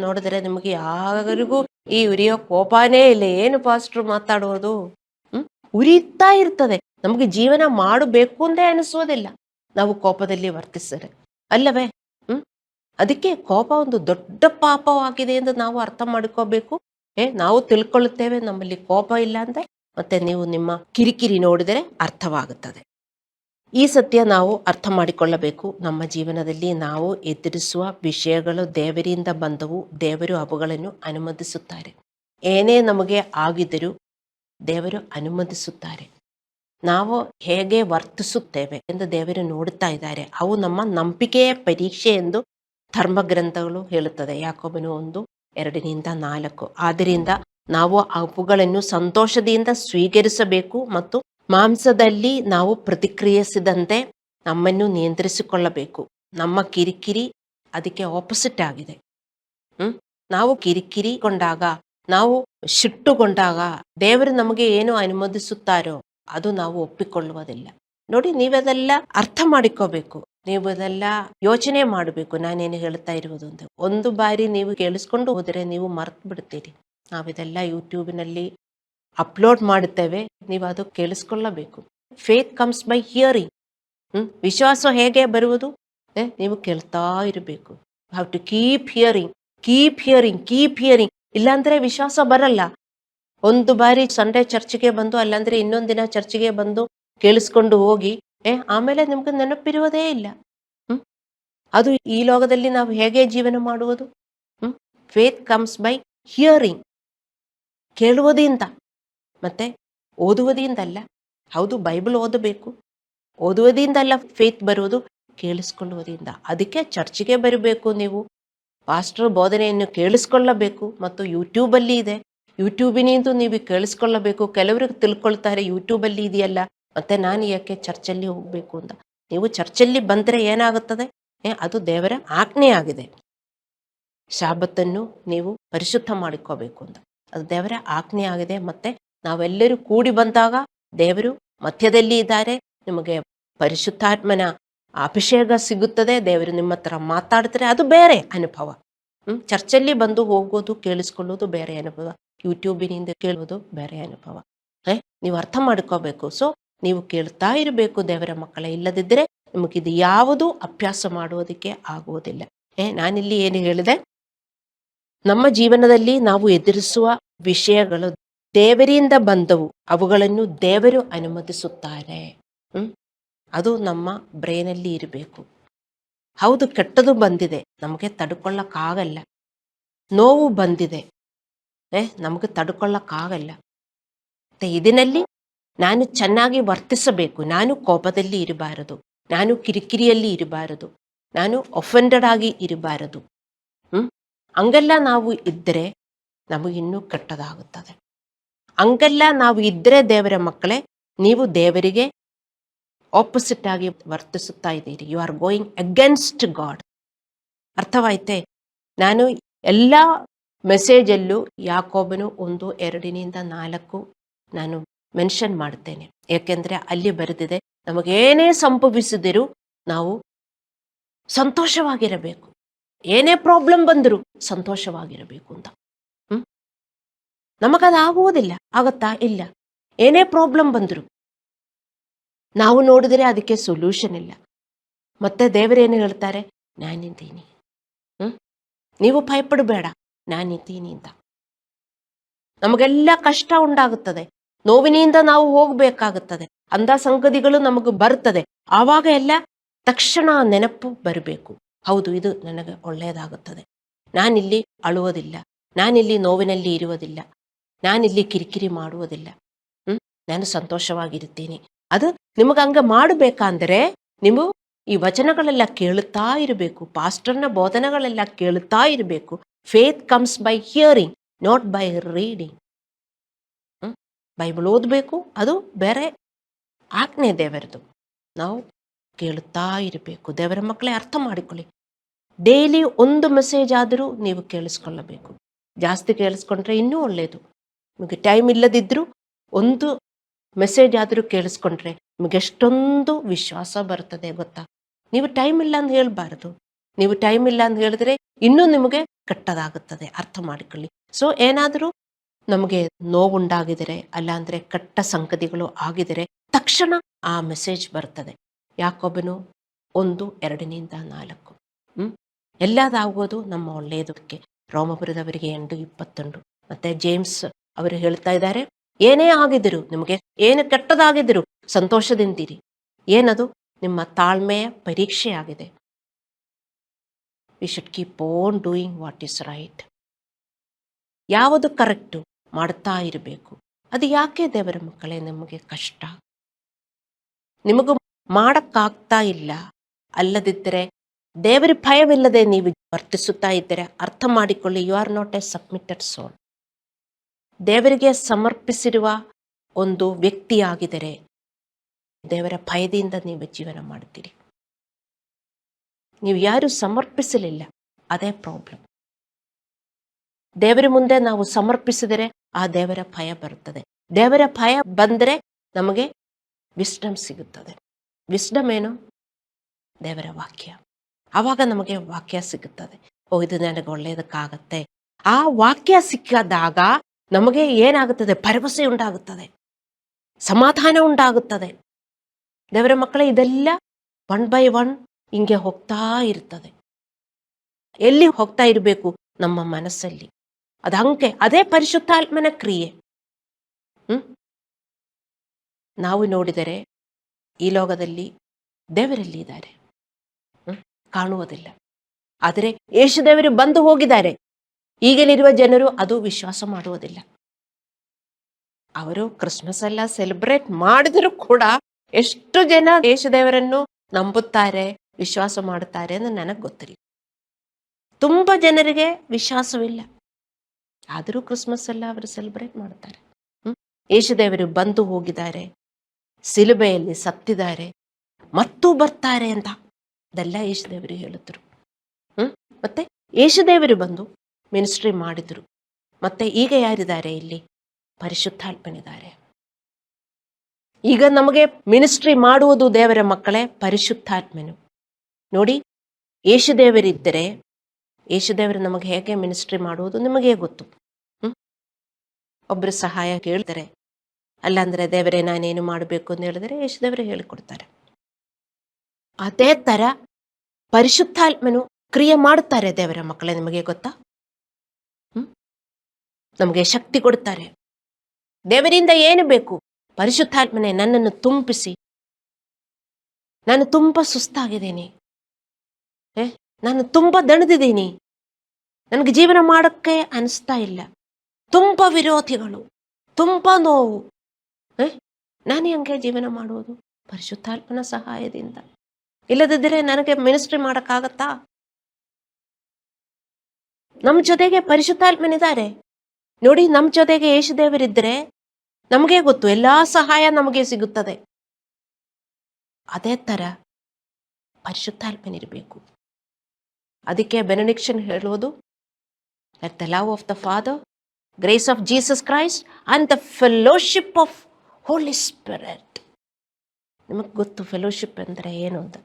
ನೋಡಿದ್ರೆ ನಿಮಗೆ ಯಾರಿಗೂ ಈ ಉರಿಯೋ ಕೋಪನೇ ಇಲ್ಲ. ಏನು ಪಾಸ್ಟ್ರು ಮಾತಾಡುವುದು? ಉರಿತಾ ಇರ್ತದೆ. ನಮಗೆ ಜೀವನ ಮಾಡಬೇಕು ಅಂತೇ ಅನಿಸೋದಿಲ್ಲ ನಾವು ಕೋಪದಲ್ಲಿ ವರ್ತಿಸಿದರೆ ಅಲ್ಲವೇ? ಅದಕ್ಕೆ ಕೋಪ ಒಂದು ದೊಡ್ಡ ಪಾಪವಾಗಿದೆ ಎಂದು ನಾವು ಅರ್ಥ ಮಾಡ್ಕೋಬೇಕು. ನಾವು ತಿಳ್ಕೊಳ್ಳುತ್ತೇವೆ ನಮ್ಮಲ್ಲಿ ಕೋಪ ಇಲ್ಲ ಅಂತ, ಮತ್ತೆ ನೀವು ನಿಮ್ಮ ಕಿರಿಕಿರಿ ನೋಡಿದರೆ ಅರ್ಥವಾಗುತ್ತದೆ. ಈ ಸತ್ಯ ನಾವು ಅರ್ಥ ಮಾಡಿಕೊಳ್ಳಬೇಕು. ನಮ್ಮ ಜೀವನದಲ್ಲಿ ನಾವು ಎದುರಿಸುವ ವಿಷಯಗಳು ದೇವರಿಂದ ಬಂದವು. ದೇವರು ಅವುಗಳನ್ನು ಅನುಮತಿಸುತ್ತಾರೆ. ಏನೇ ನಮಗೆ ಆಗಿದರೂ ದೇವರು ಅನುಮತಿಸುತ್ತಾರೆ. ನಾವು ಹೇಗೆ ವರ್ತಿಸುತ್ತೇವೆ ಎಂದು ದೇವರು ನೋಡುತ್ತಾ ಇದ್ದಾರೆ. ಅವು ನಮ್ಮ ನಂಬಿಕೆಯ ಪರೀಕ್ಷೆ ಎಂದು ಧರ್ಮಗ್ರಂಥಗಳು ಹೇಳುತ್ತದೆ. ಯಾಕೋಬನು 1:2-4. ಆದ್ದರಿಂದ ನಾವು ಅವುಗಳನ್ನು ಸಂತೋಷದಿಂದ ಸ್ವೀಕರಿಸಬೇಕು ಮತ್ತು ಮಾಂಸದಲ್ಲಿ ನಾವು ಪ್ರತಿಕ್ರಿಯಿಸಿದಂತೆ ನಮ್ಮನ್ನು ನಿಯಂತ್ರಿಸಿಕೊಳ್ಳಬೇಕು. ನಮ್ಮ ಕಿರಿಕಿರಿ ಅದಕ್ಕೆ ಆಪೋಸಿಟ್ ಆಗಿದೆ. ನಾವು ಕಿರಿಕಿರಿಗೊಂಡಾಗ, ನಾವು ಸಿಟ್ಟುಗೊಂಡಾಗ ದೇವರು ನಮಗೆ ಏನು ಅನುಮತಿಸುತ್ತಾರೋ ಅದು ನಾವು ಒಪ್ಪಿಕೊಳ್ಳುವುದಿಲ್ಲ. ನೋಡಿ, ನೀವದೆಲ್ಲ ಅರ್ಥ ಮಾಡಿಕೋಬೇಕು. ನೀವು ಅದೆಲ್ಲ ಯೋಚನೆ ಮಾಡಬೇಕು. ನಾನೇನು ಹೇಳ್ತಾ ಇರುವುದು ಅಂತ. ಒಂದು ಬಾರಿ ನೀವು ಕೇಳಿಸ್ಕೊಂಡು ಹೋದರೆ ನೀವು ಮರ್ತು ಬಿಡ್ತೀರಿ. ನಾವಿದೆಲ್ಲ ಯೂಟ್ಯೂಬಿನಲ್ಲಿ ಅಪ್ಲೋಡ್ ಮಾಡುತ್ತೇವೆ, ನೀವು ಅದು ಕೇಳಿಸ್ಕೊಳ್ಳಬೇಕು. Faith comes by hearing. ವಿಶ್ವಾಸ ಹೇಗೆ ಬರುವುದು? ನೀವು ಕೇಳ್ತಾ ಇರಬೇಕು. Have to keep hearing, keep hearing, keep hearing. ಇಲ್ಲಾಂದ್ರೆ ವಿಶ್ವಾಸ ಬರಲ್ಲ. ಒಂದು ಬಾರಿ ಸಂಡೇ ಚರ್ಚ್ಗೆ ಬಂದು, ಅಲ್ಲಾಂದ್ರೆ ಇನ್ನೊಂದು ದಿನ ಚರ್ಚ್ಗೆ ಬಂದು ಕೇಳಿಸ್ಕೊಂಡು ಹೋಗಿ ಆಮೇಲೆ ನಿಮ್ಗೆ ನೆನಪಿರುವುದೇ ಇಲ್ಲ. ಅದು ಈ ಲೋಕದಲ್ಲಿ ನಾವು ಹೇಗೆ ಜೀವನ ಮಾಡುವುದು? ಫೇತ್ ಕಮ್ಸ್ ಬೈ ಹಿಯರಿಂಗ್, ಕೇಳುವುದರಿಂದ, ಮತ್ತೆ ಓದುವುದರಿಂದಲ್ಲ. ಹೌದು, ಬೈಬಲ್ ಓದಬೇಕು, ಓದುವುದರಿಂದಲ್ಲ ಫೇತ್ ಬರುವುದು, ಕೇಳಿಸ್ಕೊಳ್ಳುವುದರಿಂದ. ಅದಕ್ಕೆ ಚರ್ಚಿಗೆ ಬರಬೇಕು, ನೀವು ಪಾಸ್ಟರ್ ಬೋಧನೆಯನ್ನು ಕೇಳಿಸ್ಕೊಳ್ಳಬೇಕು. ಮತ್ತು ಯೂಟ್ಯೂಬಲ್ಲಿ ಇದೆ, ಯೂಟ್ಯೂಬಿನಿಂದ ನೀವು ಕೇಳಿಸ್ಕೊಳ್ಳಬೇಕು. ಕೆಲವರು ತಿಳ್ಕೊಳ್ತಾರೆ ಯೂಟ್ಯೂಬಲ್ಲಿ ಇದೆಯಲ್ಲ, ಮತ್ತೆ ನಾನು ಯಾಕೆ ಚರ್ಚಲ್ಲಿ ಹೋಗಬೇಕು ಅಂತ. ನೀವು ಚರ್ಚಲ್ಲಿ ಬಂದರೆ ಏನಾಗುತ್ತದೆ, ಅದು ದೇವರ ಆಜ್ಞೆ ಆಗಿದೆ. ಶಾಬತ್ತನ್ನು ನೀವು ಪರಿಶುದ್ಧ ಮಾಡಿಕೋಬೇಕು ಅಂತ, ಅದು ದೇವರ ಆಜ್ಞೆ ಆಗಿದೆ. ಮತ್ತೆ ನಾವೆಲ್ಲರೂ ಕೂಡಿ ಬಂದಾಗ ದೇವರು ಮಧ್ಯದಲ್ಲಿ ಇದ್ದಾರೆ, ನಿಮಗೆ ಪರಿಶುದ್ಧಾತ್ಮನ ಅಭಿಷೇಕ ಸಿಗುತ್ತದೆ, ದೇವರು ನಿಮ್ಮ ಹತ್ರ ಮಾತಾಡ್ತಾರೆ, ಅದು ಬೇರೆ ಅನುಭವ. ಚರ್ಚಲ್ಲಿ ಬಂದು ಹೋಗೋದು ಕೇಳಿಸ್ಕೊಳ್ಳೋದು ಬೇರೆ ಅನುಭವ, ಯೂಟ್ಯೂಬಿನಿಂದ ಕೇಳೋದು ಬೇರೆ ಅನುಭವ. ನೀವು ಅರ್ಥ ಮಾಡ್ಕೋಬೇಕು. ಸೊ ನೀವು ಕೇಳ್ತಾ ಇರಬೇಕು ದೇವರ ಮಕ್ಕಳೇ, ಇಲ್ಲದಿದ್ದರೆ ನಿಮಗಿದು ಯಾವುದು ಅಭ್ಯಾಸ ಮಾಡುವುದಕ್ಕೆ ಆಗುವುದಿಲ್ಲ. ನಾನಿಲ್ಲಿ ಏನು ಹೇಳಿದೆ, ನಮ್ಮ ಜೀವನದಲ್ಲಿ ನಾವು ಎದುರಿಸುವ ವಿಷಯಗಳು ದೇವರಿಂದ ಬಂದವು, ಅವುಗಳನ್ನು ದೇವರು ಅನುಮತಿಸುತ್ತಾರೆ. ಅದು ನಮ್ಮ ಬ್ರೈನಲ್ಲಿ ಇರಬೇಕು. ಹೌದು, ಕೆಟ್ಟದು ಬಂದಿದೆ, ನಮಗೆ ತಡ್ಕೊಳ್ಳಕ್ಕಾಗಲ್ಲ. ನೋವು ಬಂದಿದೆ, ನಮಗೆ ತಡ್ಕೊಳ್ಳಕ್ಕಾಗಲ್ಲ. ಮತ್ತೆ ಇದರಲ್ಲಿ ನಾನು ಚೆನ್ನಾಗಿ ವರ್ತಿಸಬೇಕು. ನಾನು ಕೋಪದಲ್ಲಿ ಇರಬಾರದು, ನಾನು ಕಿರಿಕಿರಿಯಲ್ಲಿ ಇರಬಾರದು, ನಾನು ಒಫೆಂಡೆಡ್ ಆಗಿ ಇರಬಾರದು. ಹಂಗೆಲ್ಲ ನಾವು ಇದ್ದರೆ ನಮಗಿನ್ನೂ ಕೆಟ್ಟದಾಗುತ್ತದೆ. ಹಂಗೆಲ್ಲ ನಾವು ಇದ್ದರೆ ದೇವರ ಮಕ್ಕಳೇ, ನೀವು ದೇವರಿಗೆ ಆಪೋಸಿಟ್ ಆಗಿ ವರ್ತಿಸುತ್ತಾ ಇದ್ದೀರಿ. You are going against God. ಅರ್ಥವಾಯ್ತೆ? ನಾನು ಎಲ್ಲ ಮೆಸೇಜಲ್ಲೂ ಯಾಕೋಬನು 1:2-4 ನಾನು ಮೆನ್ಷನ್ ಮಾಡ್ತೇನೆ. ಯಾಕೆಂದರೆ ಅಲ್ಲಿ ಬರೆದಿದೆ, ನಮಗೇನೇ ಸಂಭವಿಸಿದರೂ ನಾವು ಸಂತೋಷವಾಗಿರಬೇಕು. ಏನೇ ಪ್ರಾಬ್ಲಮ್ ಬಂದರೂ ಸಂತೋಷವಾಗಿರಬೇಕು ಅಂತ. ನಮಗದಾಗುವುದಿಲ್ಲ, ಆಗತ್ತಾ? ಇಲ್ಲ. ಏನೇ ಪ್ರಾಬ್ಲಮ್ ಬಂದರು ನಾವು ನೋಡಿದರೆ ಅದಕ್ಕೆ ಸೊಲ್ಯೂಷನ್ ಇಲ್ಲ. ಮತ್ತೆ ದೇವರೇನು ಹೇಳ್ತಾರೆ, ನಾನಿದ್ದೀನಿ, ನೀವು ಭಯಪಡಬೇಡ, ನಾನಿದ್ದೀನಿ ಅಂತ. ನಮಗೆಲ್ಲ ಕಷ್ಟ ಉಂಟಾಗುತ್ತದೆ, ನೋವಿನಿಂದ ನಾವು ಹೋಗಬೇಕಾಗುತ್ತದೆ, ಅಂಥ ಸಂಗತಿಗಳು ನಮಗೆ ಬರ್ತದೆ. ಆವಾಗ ಎಲ್ಲ ತಕ್ಷಣ ನೆನಪು ಬರಬೇಕು, ಹೌದು ಇದು ನನಗೆ ಒಳ್ಳೆಯದಾಗುತ್ತದೆ, ನಾನಿಲ್ಲಿ ಅಳುವುದಿಲ್ಲ, ನಾನಿಲ್ಲಿ ನೋವಿನಲ್ಲಿ ಇರುವುದಿಲ್ಲ, ನಾನಿಲ್ಲಿ ಕಿರಿಕಿರಿ ಮಾಡುವುದಿಲ್ಲ, ನಾನು ಸಂತೋಷವಾಗಿರುತ್ತೇನೆ. ಅದು ನಿಮಗೆ ಹಂಗೆ ಮಾಡಬೇಕಂದ್ರೆ ನೀವು ಈ ವಚನಗಳೆಲ್ಲ ಕೇಳುತ್ತಾ ಇರಬೇಕು, ಪಾಸ್ಟರ್ನ ಬೋಧನೆಗಳೆಲ್ಲ ಕೇಳುತ್ತಾ ಇರಬೇಕು. Faith comes by hearing, not by reading. Bible ಓದಬೇಕು, ಅದು ಬೇರೆ ಆಜ್ಞೆ ದೇವರದು, ನಾವು ಕೇಳುತ್ತಾ ಇರಬೇಕು. ದೇವರ ಮಕ್ಕಳೇ ಅರ್ಥ ಮಾಡಿಕೊಳ್ಳಿ, ಡೈಲಿ ಒಂದು ಮೆಸೇಜ್ ಆದರೂ ನೀವು ಕೇಳಿಸ್ಕೊಳ್ಳಬೇಕು. ಜಾಸ್ತಿ ಕೇಳಿಸ್ಕೊಂಡ್ರೆ ಇನ್ನೂ ಒಳ್ಳೆಯದು. ನಿಮಗೆ ಟೈಮ್ ಇಲ್ಲದಿದ್ದರೂ ಒಂದು ಮೆಸೇಜ್ ಆದರೂ ಕೇಳಿಸ್ಕೊಂಡ್ರೆ ನಿಮಗೆ ಎಷ್ಟೊಂದು ವಿಶ್ವಾಸ ಬರ್ತದೆ ಗೊತ್ತಾ. ನೀವು ಟೈಮ್ ಇಲ್ಲ ಅಂತ ಹೇಳಬಾರ್ದು, ನೀವು ಟೈಮ್ ಇಲ್ಲ ಅಂತ ಹೇಳಿದ್ರೆ ಇನ್ನೂ ನಿಮಗೆ ಕೆಟ್ಟದಾಗುತ್ತದೆ, ಅರ್ಥ ಮಾಡಿಕೊಳ್ಳಿ. ಸೊ ಏನಾದರೂ ನಮಗೆ ನೋವುಂಟಾಗಿದರೆ, ಅಲ್ಲಾಂದರೆ ಕೆಟ್ಟ ಸಂಗತಿಗಳು ಆಗಿದರೆ ತಕ್ಷಣ ಆ ಮೆಸೇಜ್ ಬರ್ತದೆ. ಯಾಕೋಬನು 1:2-4 ಎಲ್ಲದಾಗುವುದು ನಮ್ಮ ಒಳ್ಳೆಯದಕ್ಕೆ. ರೋಮಪುರದವರಿಗೆ 8:21. ಮತ್ತೆ ಜೇಮ್ಸ್ ಅವರು ಹೇಳ್ತಾ ಇದ್ದಾರೆ, ಏನೇ ಆಗಿದ್ರು, ನಿಮಗೆ ಏನು ಕೆಟ್ಟದಾಗಿದ್ರು ಸಂತೋಷದಿಂದಿರಿ. ಏನದು? ನಿಮ್ಮ ತಾಳ್ಮೆಯ ಪರೀಕ್ಷೆ ಆಗಿದೆ. We should keep on doing what is right. ಯಾವುದು ಕರೆಕ್ಟು ಮಾಡ್ತಾ ಇರಬೇಕು. ಅದು ಯಾಕೆ ದೇವರ ಮಕ್ಕಳೇ ನಿಮಗೆ ಕಷ್ಟ? ನಿಮಗೂ ಮಾಡಕ್ಕಾಗ್ತಾ ಇಲ್ಲ, ಅಲ್ಲದಿದ್ದರೆ ದೇವರ ಭಯವಿಲ್ಲದೆ ನೀವು ವರ್ತಿಸುತ್ತಾ ಇದ್ದರೆ ಅರ್ಥ ಮಾಡಿಕೊಳ್ಳಿ, you are not a submitted soul. ದೇವರಿಗೆ ಸಮರ್ಪಿಸಿರುವ ಒಂದು ವ್ಯಕ್ತಿಯಾಗಿದ್ದರೆ ದೇವರ ಭಯದಿಂದ ನೀವು ಜೀವನ ಮಾಡ್ತೀರಿ. ನೀವು ಯಾರು ಸಮರ್ಪಿಸಲಿಲ್ಲ, ಅದೇ ಪ್ರಾಬ್ಲಮ್. ದೇವರ ಮುಂದೆ ನಾವು ಸಮರ್ಪಿಸಿದರೆ ಆ ದೇವರ ಭಯ ಬರುತ್ತದೆ. ದೇವರ ಭಯ ಬಂದರೆ ನಮಗೆ ವಿಸ್ಡಮ್ ಸಿಗುತ್ತದೆ. ವಿಸ್ಡಮ್ ಏನು? ದೇವರ ವಾಕ್ಯ. ಆವಾಗ ನಮಗೆ ವಾಕ್ಯ ಸಿಗುತ್ತದೆ. ಇದು ನನಗೆ ಒಳ್ಳೆಯದಕ್ಕಾಗತ್ತೆ. ಆ ವಾಕ್ಯ ಸಿಕ್ಕಿದಾಗ ನಮಗೆ ಏನಾಗುತ್ತದೆ? ಭರವಸೆ ಉಂಟಾಗುತ್ತದೆ, ಸಮಾಧಾನ ಉಂಟಾಗುತ್ತದೆ. ದೇವರ ಮಕ್ಕಳೇ, ಇದೆಲ್ಲ 1 by 1 ಹಿಂಗೆ ಹೋಗ್ತಾ ಇರ್ತದೆ. ಎಲ್ಲಿ ಹೋಗ್ತಾ ಇರಬೇಕು? ನಮ್ಮ ಮನಸ್ಸಲ್ಲಿ. ಅದು ಹಂಗೆ, ಅದೇ ಪರಿಶುದ್ಧಾತ್ಮನ ಕ್ರಿಯೆ. ನಾವು ನೋಡಿದರೆ ಈ ಲೋಕದಲ್ಲಿ ದೇವರಲ್ಲಿ ಇದ್ದಾರೆ, ಕಾಣುವುದಿಲ್ಲ. ಆದರೆ ಯೇಸು ದೇವರು ಬಂದು ಹೋಗಿದ್ದಾರೆ. ಈಗಲಿರುವ ಜನರು ಅದು ವಿಶ್ವಾಸ ಮಾಡುವುದಿಲ್ಲ. ಅವರು ಕ್ರಿಸ್ಮಸ್ ಎಲ್ಲ ಸೆಲೆಬ್ರೇಟ್ ಮಾಡಿದರೂ ಕೂಡ ಎಷ್ಟು ಜನ ಯೇಸುದೇವರನ್ನು ನಂಬುತ್ತಾರೆ, ವಿಶ್ವಾಸ ಮಾಡುತ್ತಾರೆ ಅಂತ ನನಗೆ ಗೊತ್ತಿಲ್ಲ. ತುಂಬ ಜನರಿಗೆ ವಿಶ್ವಾಸವಿಲ್ಲ, ಆದರೂ ಕ್ರಿಸ್ಮಸ್ ಎಲ್ಲ ಅವರು ಸೆಲೆಬ್ರೇಟ್ ಮಾಡುತ್ತಾರೆ. ಯೇಸುದೇವರು ಬಂದು ಹೋಗಿದ್ದಾರೆ, ಸಿಲುಬೆಯಲ್ಲಿ ಸತ್ತಿದ್ದಾರೆ, ಮತ್ತೂ ಬರ್ತಾರೆ ಅಂತ ಅದೆಲ್ಲ ಯೇಸುದೇವರು ಹೇಳಿದ್ರು. ಮತ್ತೆ ಯೇಸುದೇವರು ಬಂದು ಮಿನಿಸ್ಟ್ರಿ ಮಾಡಿದ್ರು. ಮತ್ತೆ ಈಗ ಯಾರಿದ್ದಾರೆ ಇಲ್ಲಿ? ಪರಿಶುದ್ಧಾತ್ಮನಿದ್ದಾರೆ. ಈಗ ನಮಗೆ ಮಿನಿಸ್ಟ್ರಿ ಮಾಡುವುದು ದೇವರ ಮಕ್ಕಳೇ ಪರಿಶುದ್ಧಾತ್ಮನು. ನೋಡಿ, ಯೇಸುದೇವರಿದ್ದರೆ ಯೇಸುದೇವರು ನಮಗೆ ಹೇಗೆ ಮಿನಿಸ್ಟ್ರಿ ಮಾಡುವುದು ನಿಮಗೆ ಗೊತ್ತು. ಒಬ್ಬರು ಸಹಾಯ ಕೇಳ್ತಾರೆ, ಅಲ್ಲಾಂದ್ರೆ ದೇವರೇ ನಾನೇನು ಮಾಡಬೇಕು ಅಂತ ಹೇಳಿದರೆ ಯೇಸುದೇವರು ಹೇಳಿಕೊಡ್ತಾರೆ. ಅದೇ ಥರ ಪರಿಶುದ್ಧಾತ್ಮನು ಕ್ರಿಯೆ ಮಾಡುತ್ತಾರೆ ದೇವರ ಮಕ್ಕಳೇ, ನಿಮಗೆ ಗೊತ್ತಾ? ನಮಗೆ ಶಕ್ತಿ ಕೊಡ್ತಾರೆ. ದೇವರಿಂದ ಏನು ಬೇಕು? ಪರಿಶುದ್ಧಾತ್ಮನೇ ನನ್ನನ್ನು ತುಂಬಿಸಿ, ನಾನು ತುಂಬ ಸುಸ್ತಾಗಿದ್ದೀನಿ, ನಾನು ತುಂಬ ದಣಿದಿದ್ದೀನಿ, ನನಗೆ ಜೀವನ ಮಾಡೋಕ್ಕೆ ಅನಿಸ್ತಾ ಇಲ್ಲ, ತುಂಬ ವಿರೋಧಿಗಳು, ತುಂಬ ನೋವು, ನಾನು ಹೆಂಗೆ ಜೀವನ ಮಾಡುವುದು? ಪರಿಶುದ್ಧಾತ್ಮನ ಸಹಾಯದಿಂದ. ಇಲ್ಲದಿದ್ದರೆ ನನಗೆ ಮಿನಿಸ್ಟ್ರಿ ಮಾಡೋಕ್ಕಾಗತ್ತಾ? ನಮ್ಮ ಜೊತೆಗೆ ಪರಿಶುದ್ಧಾತ್ಮನಿದ್ದಾರೆ. ನೋಡಿ, ನಮ್ಮ ಜೊತೆಗೆ ಯೇಸುದೇವರಿದ್ದರೆ ನಮಗೆ ಗೊತ್ತು, ಎಲ್ಲ ಸಹಾಯ ನಮಗೆ ಸಿಗುತ್ತದೆ. ಅದೇ ಥರ ಪರಿಶುದ್ಧಾತ್ಮನಿರಬೇಕು. ಅದಕ್ಕೆ ಬೆನೆಡಿಕ್ಷನ್ ಹೇಳುವುದು, that the love of the Father, grace of Jesus Christ and the fellowship of Holy Spirit. ನಿಮಗೆ ಗೊತ್ತು ಫೆಲೋಶಿಪ್ ಅಂದರೆ ಏನು ಅಂತ.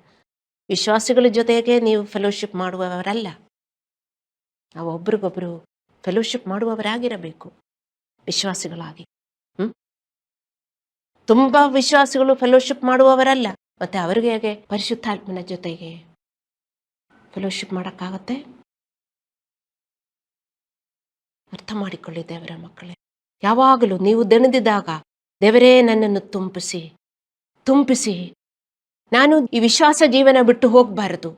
ವಿಶ್ವಾಸಿಗಳ ಜೊತೆಗೆ ನೀವು ಫೆಲೋಶಿಪ್ ಮಾಡುವವರಲ್ಲ, ನಾವು ಒಬ್ರಿಗೊಬ್ರು ಫೆಲೋಶಿಪ್ ಮಾಡುವವರಾಗಿರಬೇಕು ವಿಶ್ವಾಸಿಗಳಾಗಿ. ತುಂಬ ವಿಶ್ವಾಸಿಗಳು ಫೆಲೋಶಿಪ್ ಮಾಡುವವರಲ್ಲ, ಮತ್ತೆ ಅವರಿಗೆ ಹೇಗೆ ಪರಿಶುದ್ಧಾತ್ಮನ ಜೊತೆಗೆ ಫೆಲೋಶಿಪ್ ಮಾಡೋಕ್ಕಾಗತ್ತೆ? ಅರ್ಥ ಮಾಡಿಕೊಳ್ಳಿ ದೇವರ ಮಕ್ಕಳೇ. ಯಾವಾಗಲೂ ನೀವು ದಣಿದಿದ್ದಾಗ ದೇವರೇ ನನ್ನನ್ನು ತುಂಬಿಸಿ ತುಂಬಿಸಿ, ನಾನು ಈ ವಿಶ್ವಾಸ ಜೀವನ ಬಿಟ್ಟು ಹೋಗಬಾರದು,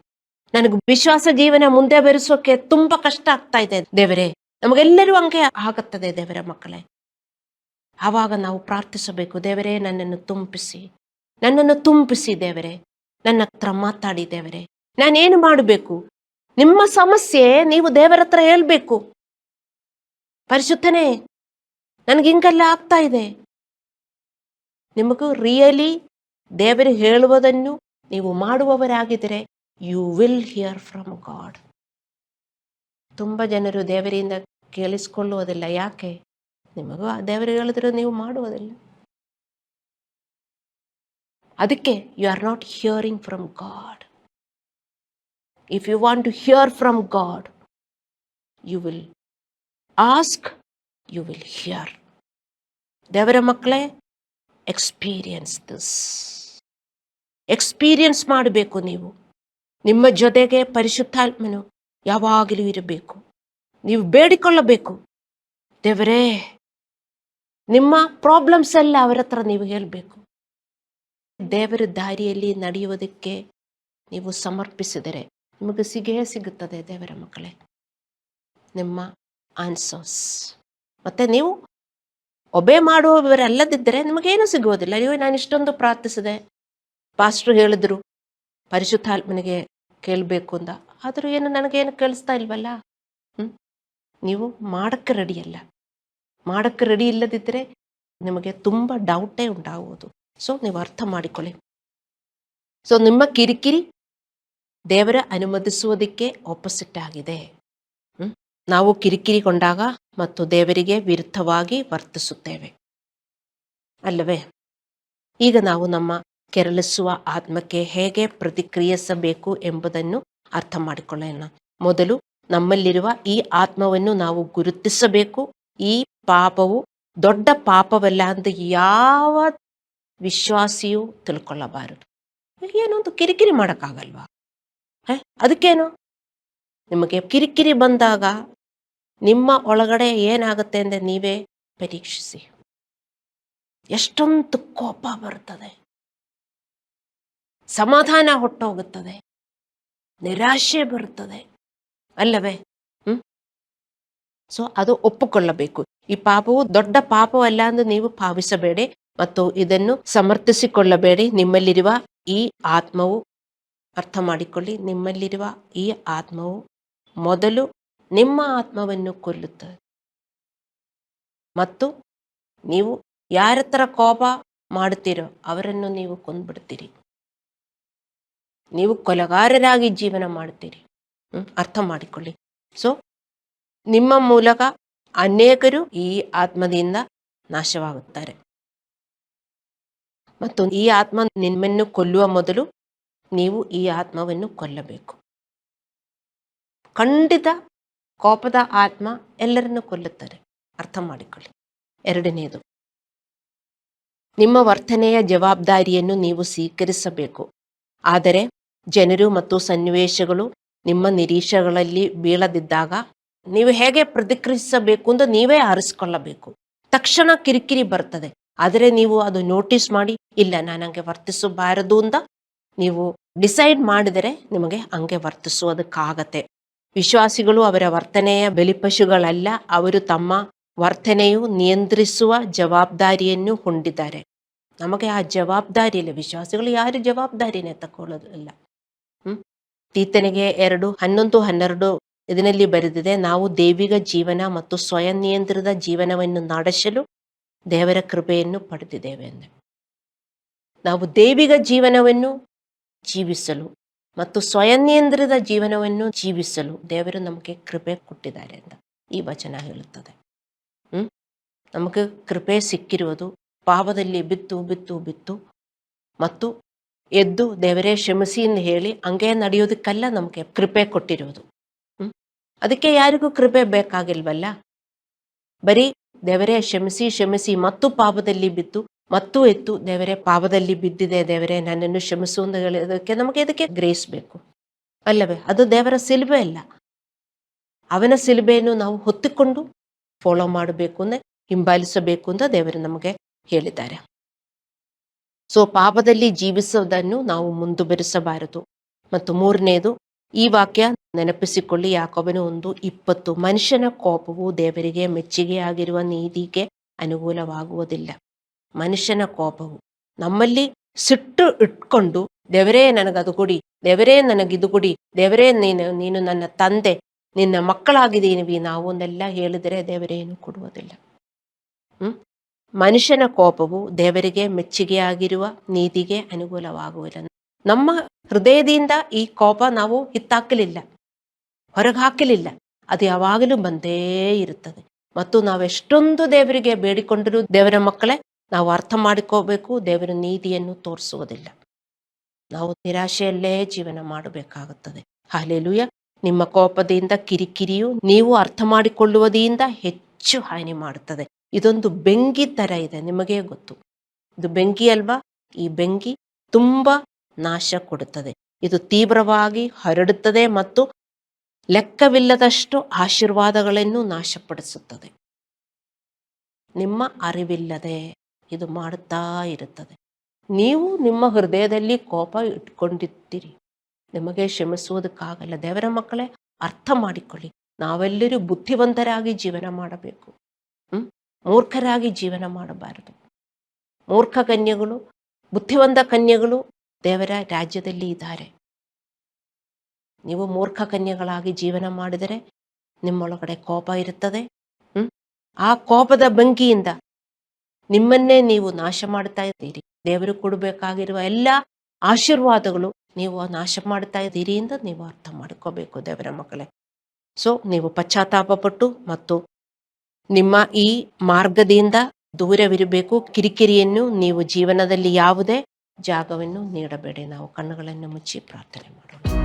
ನನಗೆ ವಿಶ್ವಾಸ ಜೀವನ ಮುಂದೆ ಬೆರೆಸೋಕೆ ತುಂಬ ಕಷ್ಟ ಆಗ್ತಾ ಇದೆ ದೇವರೇ. ನಮಗೆಲ್ಲರೂ ಹಂಗೆ ಆಗುತ್ತದೆ ದೇವರ ಮಕ್ಕಳೇ. ಆವಾಗ ನಾವು ಪ್ರಾರ್ಥಿಸಬೇಕು, ದೇವರೇ ನನ್ನನ್ನು ತುಂಬಿಸಿ, ನನ್ನನ್ನು ತುಂಬಿಸಿ ದೇವರೇ, ನನ್ನ ಹತ್ರ ಮಾತಾಡಿ ದೇವರೇ, ನಾನೇನು ಮಾಡಬೇಕು? ನಿಮ್ಮ ಸಮಸ್ಯೆ ನೀವು ದೇವರ ಹತ್ರ ಹೇಳಬೇಕು. ಪರಿಶುದ್ಧನೇ, ನನಗೆ ಹಿಂಗೆಲ್ಲ ಆಗ್ತಾ ಇದೆ. ನಿಮಗೂ ರಿಯಲಿ ದೇವರು ಹೇಳುವುದನ್ನು ನೀವು ಮಾಡುವವರಾಗಿದ್ದರೆ you will hear from God. ತುಂಬ ಜನರು ದೇವರಿಂದ ಕೇಳಿಸ್ಕೊಳ್ಳುವುದಿಲ್ಲ. ಯಾಕೆ? ನಿಮಗೂ ದೇವರು ಹೇಳಿದ್ರು ನೀವು ಮಾಡುವುದಿಲ್ಲ. ಅದಕ್ಕೆ you are not hearing from God. If you want to hear from God, you will ask, you will hear. ದೇವರ ಮಕ್ಕಳೇ, ಎಕ್ಸ್ಪೀರಿಯನ್ಸ್ ದಿಸ್. ಎಕ್ಸ್ಪೀರಿಯನ್ಸ್ ಮಾಡಬೇಕು ನೀವು. ನಿಮ್ಮ ಜೊತೆಗೆ ಪರಿಶುದ್ಧಾತ್ಮನು ಯಾವಾಗಲೂ ಇರಬೇಕು. ನೀವು ಬೇಡಿಕೊಳ್ಳಬೇಕು, ದೇವರೇ, ನಿಮ್ಮ ಪ್ರಾಬ್ಲಮ್ಸ್ ಎಲ್ಲ ಅವರ ಹತ್ರ ನೀವು ಹೇಳಬೇಕು. ದೇವರ ದಾರಿಯಲ್ಲಿ ನಡೆಯುವುದಕ್ಕೆ ನೀವು ಸಮರ್ಪಿಸಿದರೆ ನಿಮಗೆ ಸಿಗುತ್ತದೆ ದೇವರ ಮಕ್ಕಳೇ ನಿಮ್ಮ ಆನ್ಸರ್ಸ್. ಮತ್ತು ನೀವು ಒಬೆ ಮಾಡುವವರಲ್ಲದಿದ್ದರೆ ನಿಮಗೇನು ಸಿಗುವುದಿಲ್ಲ. ನೀವು ನಾನು ಇಷ್ಟೊಂದು ಪ್ರಾರ್ಥಿಸಿದೆ, ಪಾಸ್ಟ್ರು ಹೇಳಿದ್ರು ಪರಿಶುದ್ಧಾತ್ಮನಿಗೆ ಕೇಳಬೇಕು ಅಂತ, ಆದರೂ ಏನು ನನಗೇನು ಕೇಳಿಸ್ತಾ ಇಲ್ವಲ್ಲ. ನೀವು ಮಾಡೋಕ್ಕೆ ರೆಡಿಯಲ್ಲ. ಮಾಡೋಕ್ಕೆ ರೆಡಿ ಇಲ್ಲದಿದ್ದರೆ ನಿಮಗೆ ತುಂಬ ಡೌಟೇ ಉಂಟಾಗುವುದು. ಸೊ ನೀವು ಅರ್ಥ ಮಾಡಿಕೊಳ್ಳಿ. ಸೊ ನಿಮ್ಮ ಕಿರಿಕಿರಿ ದೇವರ ಅನುಮತಿಸುವುದಕ್ಕೆ ಆಪೋಸಿಟ್ ಆಗಿದೆ. ನಾವು ಕಿರಿಕಿರಿಗೊಂಡಾಗ ಮತ್ತು ದೇವರಿಗೆ ವಿರುದ್ಧವಾಗಿ ವರ್ತಿಸುತ್ತೇವೆ ಅಲ್ಲವೇ? ಈಗ ನಾವು ನಮ್ಮ ಕೆರಳಿಸುವ ಆತ್ಮಕ್ಕೆ ಹೇಗೆ ಪ್ರತಿಕ್ರಿಯಿಸಬೇಕು ಎಂಬುದನ್ನು ಅರ್ಥ ಮಾಡಿಕೊಳ್ಳೋಣ. ಮೊದಲು ನಮ್ಮಲ್ಲಿರುವ ಈ ಆತ್ಮವನ್ನು ನಾವು ಗುರುತಿಸಬೇಕು. ಈ ಪಾಪವು ದೊಡ್ಡ ಪಾಪವಲ್ಲ ಅಂತ ಯಾವ ವಿಶ್ವಾಸಿಯೂ ತಿಳ್ಕೊಳ್ಳಬಾರದು. ಏನೊಂದು ಕಿರಿಕಿರಿ ಮಾಡೋಕ್ಕಾಗಲ್ವಾ? ಅದಕ್ಕೇನು? ನಿಮಗೆ ಕಿರಿಕಿರಿ ಬಂದಾಗ ನಿಮ್ಮ ಒಳಗಡೆ ಏನಾಗುತ್ತೆ ಅಂದರೆ ನೀವೇ ಪರೀಕ್ಷಿಸಿ. ಎಷ್ಟೊಂದು ಕೋಪ ಬರ್ತದೆ, ಸಮಾಧಾನ ಹೊಟ್ಟೋಗುತ್ತದೆ, ನಿರಾಶೆ ಬರುತ್ತದೆ ಅಲ್ಲವೇ? ಸೊ ಅದು ಒಪ್ಪಿಕೊಳ್ಳಬೇಕು. ಈ ಪಾಪವು ದೊಡ್ಡ ಪಾಪವಲ್ಲ ಎಂದು ನೀವು ಭಾವಿಸಬೇಡಿ ಮತ್ತು ಇದನ್ನು ಸಮರ್ಥಿಸಿಕೊಳ್ಳಬೇಡಿ. ನಿಮ್ಮಲ್ಲಿರುವ ಈ ಆತ್ಮವು, ಅರ್ಥ ಮಾಡಿಕೊಳ್ಳಿ, ನಿಮ್ಮಲ್ಲಿರುವ ಈ ಆತ್ಮವು ಮೊದಲು ನಿಮ್ಮ ಆತ್ಮವನ್ನು ಕೊಲ್ಲುತ್ತದೆ ಮತ್ತು ನೀವು ಯಾರ ಹತ್ರ ಕೋಪ ಮಾಡುತ್ತೀರೋ ಅವರನ್ನು ನೀವು ಕೊಂದ್ಬಿಡ್ತೀರಿ. ನೀವು ಕೊಲೆಗಾರರಾಗಿ ಜೀವನ ಮಾಡ್ತೀರಿ. ಅರ್ಥ ಮಾಡಿಕೊಳ್ಳಿ. ಸೊ ನಿಮ್ಮ ಮೂಲಕ ಅನೇಕರು ಈ ಆತ್ಮದಿಂದ ನಾಶವಾಗುತ್ತಾರೆ ಮತ್ತು ಈ ಆತ್ಮ ನಿಮ್ಮನ್ನು ಕೊಲ್ಲುವ ಮೊದಲು ನೀವು ಈ ಆತ್ಮವನ್ನು ಕೊಲ್ಲಬೇಕು. ಖಂಡಿತ ಕೋಪದ ಆತ್ಮ ಎಲ್ಲರನ್ನು ಕೊಲ್ಲುತ್ತಾರೆ, ಅರ್ಥ ಮಾಡಿಕೊಳ್ಳಿ. ಎರಡನೆಯದು, ನಿಮ್ಮ ವರ್ತನೆಯ ಜವಾಬ್ದಾರಿಯನ್ನು ನೀವು ಸ್ವೀಕರಿಸಬೇಕು. ಆದರೆ ಜನರು ಮತ್ತು ಸನ್ನಿವೇಶಗಳು ನಿಮ್ಮ ನಿರೀಕ್ಷೆಗಳಲ್ಲಿ ಬೀಳದಿದ್ದಾಗ ನೀವು ಹೇಗೆ ಪ್ರತಿಕ್ರಿಯಿಸಬೇಕು ಅಂತ ನೀವೇ ಆರಿಸಿಕೊಳ್ಳಬೇಕು. ತಕ್ಷಣ ಕಿರಿಕಿರಿ ಬರ್ತದೆ, ಆದರೆ ನೀವು ಅದು ನೋಟಿಸ್ ಮಾಡಿ, ಇಲ್ಲ ನಾನು ಹಂಗೆ ವರ್ತಿಸಬಾರದು ಅಂತ ನೀವು ಡಿಸೈಡ್ ಮಾಡಿದರೆ ನಿಮಗೆ ಹಂಗೆ ವರ್ತಿಸುವುದಕ್ಕಾಗತ್ತೆ. ವಿಶ್ವಾಸಿಗಳು ಅವರ ವರ್ತನೆಯ ಬಲಿಪಶುಗಳಲ್ಲ, ಅವರು ತಮ್ಮ ವರ್ತನೆಯು ನಿಯಂತ್ರಿಸುವ ಜವಾಬ್ದಾರಿಯನ್ನು ಹೊಂದಿದ್ದಾರೆ. ನಮಗೆ ಆ ಜವಾಬ್ದಾರಿ ಇಲ್ಲ. ವಿಶ್ವಾಸಿಗಳು ಯಾರು ಜವಾಬ್ದಾರಿನೇ ತಗೊಳ್ಳೋದಿಲ್ಲ. ತೀತನಿಗೆ 2:11-12 ಇದರಲ್ಲಿ ಬರೆದಿದೆ, ನಾವು ದೈವಿಕ ಜೀವನ ಮತ್ತು ಸ್ವಯಂ ನಿಯಂತ್ರಿತ ಜೀವನವನ್ನು ನಡೆಸಲು ದೇವರ ಕೃಪೆಯನ್ನು ಪಡೆದಿದ್ದೇವೆ ಎಂದು. ನಾವು ದೈವಿಕ ಜೀವನವನ್ನು ಜೀವಿಸಲು ಮತ್ತು ಸ್ವಯಂ ನಿಯಂತ್ರಿತ ಜೀವನವನ್ನು ಜೀವಿಸಲು ದೇವರು ನಮಗೆ ಕೃಪೆ ಕೊಟ್ಟಿದ್ದಾರೆ ಅಂತ ಈ ವಚನ ಹೇಳುತ್ತದೆ. ನಮಗೆ ಕೃಪೆ ಸಿಕ್ಕಿರುವುದು ಪಾಪದಲ್ಲಿ ಬಿತ್ತು ಬಿತ್ತು ಬಿತ್ತು ಮತ್ತು ಎದ್ದು ದೇವರೇ ಕ್ಷಮಿಸಿ ಎಂದು ಹೇಳಿ ಹಂಗೆ ನಡೆಯೋದಕ್ಕೆಲ್ಲ ನಮಗೆ ಕೃಪೆ ಕೊಟ್ಟಿರುವುದು. ಅದಕ್ಕೆ ಯಾರಿಗೂ ಕೃಪೆ ಬೇಕಾಗಿಲ್ವಲ್ಲ. ಬರೀ ದೇವರೇ ಕ್ಷಮಿಸಿ ಕ್ಷಮಿಸಿ ಮತ್ತು ಪಾಪದಲ್ಲಿ ಬಿದ್ದು ಮತ್ತು ಎತ್ತು, ದೇವರೇ ಪಾಪದಲ್ಲಿ ಬಿದ್ದಿದೆ, ದೇವರೇ ನನ್ನನ್ನು ಕ್ಷಮಿಸು ಅಂತ ಹೇಳೋದಕ್ಕೆ ನಮಗೆ ಇದಕ್ಕೆ ಗ್ರೇಸ್ ಬೇಕು ಅಲ್ಲವೇ? ಅದು ದೇವರ ಸಿಲುಬೆ ಅಲ್ಲ. ಅವನ ಸಿಲುಬೆಯನ್ನು ನಾವು ಹೊತ್ತುಕೊಂಡು ಫಾಲೋ ಮಾಡಬೇಕು ಅಂದರೆ, ಹಿಂಬಾಲಿಸಬೇಕು ಅಂತ ದೇವರು ನಮಗೆ ಹೇಳಿದ್ದಾರೆ. ಸೊ ಪಾಪದಲ್ಲಿ ಜೀವಿಸುವುದನ್ನು ನಾವು ಮುಂದುವರಿಸಬಾರದು. ಮತ್ತು ಮೂರನೇದು, ಈ ವಾಕ್ಯ ನೆನಪಿಸಿಕೊಳ್ಳಿ, ಯಾಕೋಬನು 1:20, ಮನುಷ್ಯನ ಕೋಪವು ದೇವರಿಗೆ ಮೆಚ್ಚುಗೆಯಾಗಿರುವ ನೀತಿಗೆ ಅನುಕೂಲವಾಗುವುದಿಲ್ಲ. ಮನುಷ್ಯನ ಕೋಪವು ನಮ್ಮಲ್ಲಿ ಸಿಟ್ಟು ಇಟ್ಕೊಂಡು ದೇವರೇ ನನಗದು ಕೊಡಿ, ದೇವರೇ ನನಗಿದು ಕೊಡಿ, ದೇವರೇ ನೀನು ನನ್ನ ತಂದೆ, ನಿನ್ನ ಮಕ್ಕಳಾಗಿದ್ದೀವಿ ನಾವು ಒಂದೆಲ್ಲ ಹೇಳಿದರೆ ದೇವರೇನು ಕೊಡುವುದಿಲ್ಲ. ಮನುಷ್ಯನ ಕೋಪವು ದೇವರಿಗೆ ಮೆಚ್ಚುಗೆಯಾಗಿರುವ ನೀತಿಗೆ ಅನುಕೂಲವಾಗುವುದಿಲ್ಲ. ನಮ್ಮ ಹೃದಯದಿಂದ ಈ ಕೋಪ ನಾವು ಹಿತ್ತಾಕಲಿಲ್ಲ, ಹೊರಗೆ ಹಾಕಲಿಲ್ಲ, ಅದು ಯಾವಾಗಲೂ ಬಂದೇ ಇರುತ್ತದೆ. ಮತ್ತು ನಾವೆಷ್ಟೊಂದು ದೇವರಿಗೆ ಬೇಡಿಕೊಂಡರೂ ದೇವರ ಮಕ್ಕಳೇ ನಾವು ಅರ್ಥ ಮಾಡಿಕೋಬೇಕು, ದೇವರ ನೀತಿಯನ್ನು ತೋರಿಸುವುದಿಲ್ಲ. ನಾವು ನಿರಾಶೆಯಲ್ಲೇ ಜೀವನ ಮಾಡಬೇಕಾಗುತ್ತದೆ. ಹಲ್ಲೆಲೂಯಾ. ನಿಮ್ಮ ಕೋಪದಿಂದ ಕಿರಿಕಿರಿಯು ನೀವು ಅರ್ಥ ಮಾಡಿಕೊಳ್ಳುವುದರಿಂದ ಹೆಚ್ಚು ಹಾನಿ ಮಾಡುತ್ತದೆ. ಇದೊಂದು ಬೆಂಕಿ ತರ ಇದೆ, ನಿಮಗೇ ಗೊತ್ತು. ಇದು ಬೆಂಕಿ ಅಲ್ವಾ? ಈ ಬೆಂಕಿ ತುಂಬಾ ನಾಶ ಕೊಡುತ್ತದೆ. ಇದು ತೀವ್ರವಾಗಿ ಹರಡುತ್ತದೆ ಮತ್ತು ಲೆಕ್ಕವಿಲ್ಲದಷ್ಟು ಆಶೀರ್ವಾದಗಳನ್ನು ನಾಶಪಡಿಸುತ್ತದೆ. ನಿಮ್ಮ ಅರಿವಿಲ್ಲದೆ ಇದು ಮಾಡುತ್ತಾ ಇರುತ್ತದೆ. ನೀವು ನಿಮ್ಮ ಹೃದಯದಲ್ಲಿ ಕೋಪ ಇಟ್ಕೊಂಡಿರ್ತೀರಿ, ನಿಮಗೆ ಕ್ಷಮಿಸುವುದಕ್ಕಾಗಲ್ಲ. ದೇವರ ಮಕ್ಕಳೇ, ಅರ್ಥ ಮಾಡಿಕೊಳ್ಳಿ. ನಾವೆಲ್ಲರೂ ಬುದ್ಧಿವಂತರಾಗಿ ಜೀವನ ಮಾಡಬೇಕು, ಮೂರ್ಖರಾಗಿ ಜೀವನ ಮಾಡಬಾರದು. ಮೂರ್ಖ ಕನ್ಯೆಗಳು, ಬುದ್ಧಿವಂತ ಕನ್ಯೆಗಳು ದೇವರ ರಾಜ್ಯದಲ್ಲಿ ಇದ್ದಾರೆ. ನೀವು ಮೂರ್ಖ ಕನ್ಯೆಗಳಾಗಿ ಜೀವನ ಮಾಡಿದರೆ ನಿಮ್ಮೊಳಗಡೆ ಕೋಪ ಇರುತ್ತದೆ. ಆ ಕೋಪದ ಬೆಂಕಿಯಿಂದ ನಿಮ್ಮನ್ನೇ ನೀವು ನಾಶ ಮಾಡ್ತಾ ಇದ್ದೀರಿ. ದೇವರು ಕೊಡಬೇಕಾಗಿರುವ ಎಲ್ಲ ಆಶೀರ್ವಾದಗಳು ನೀವು ನಾಶ ಮಾಡ್ತಾ ಇದ್ದೀರಿ ಅಂತ ನೀವು ಅರ್ಥ ಮಾಡ್ಕೋಬೇಕು ದೇವರ ಮಕ್ಕಳೇ. ಸೊ ನೀವು ಪಶ್ಚಾತ್ತಾಪ ಪಟ್ಟು ಮತ್ತು ನಿಮ್ಮ ಈ ಮಾರ್ಗದಿಂದ ದೂರವಿರಬೇಕು. ಕಿರಿಕಿರಿಯನ್ನು ನೀವು ಜೀವನದಲ್ಲಿ ಯಾವುದೇ ಜಾಗವನ್ನು ನೀಡಬೇಡಿ. ನಾವು ಕಣ್ಣುಗಳನ್ನು ಮುಚ್ಚಿ ಪ್ರಾರ್ಥನೆ ಮಾಡೋಣ.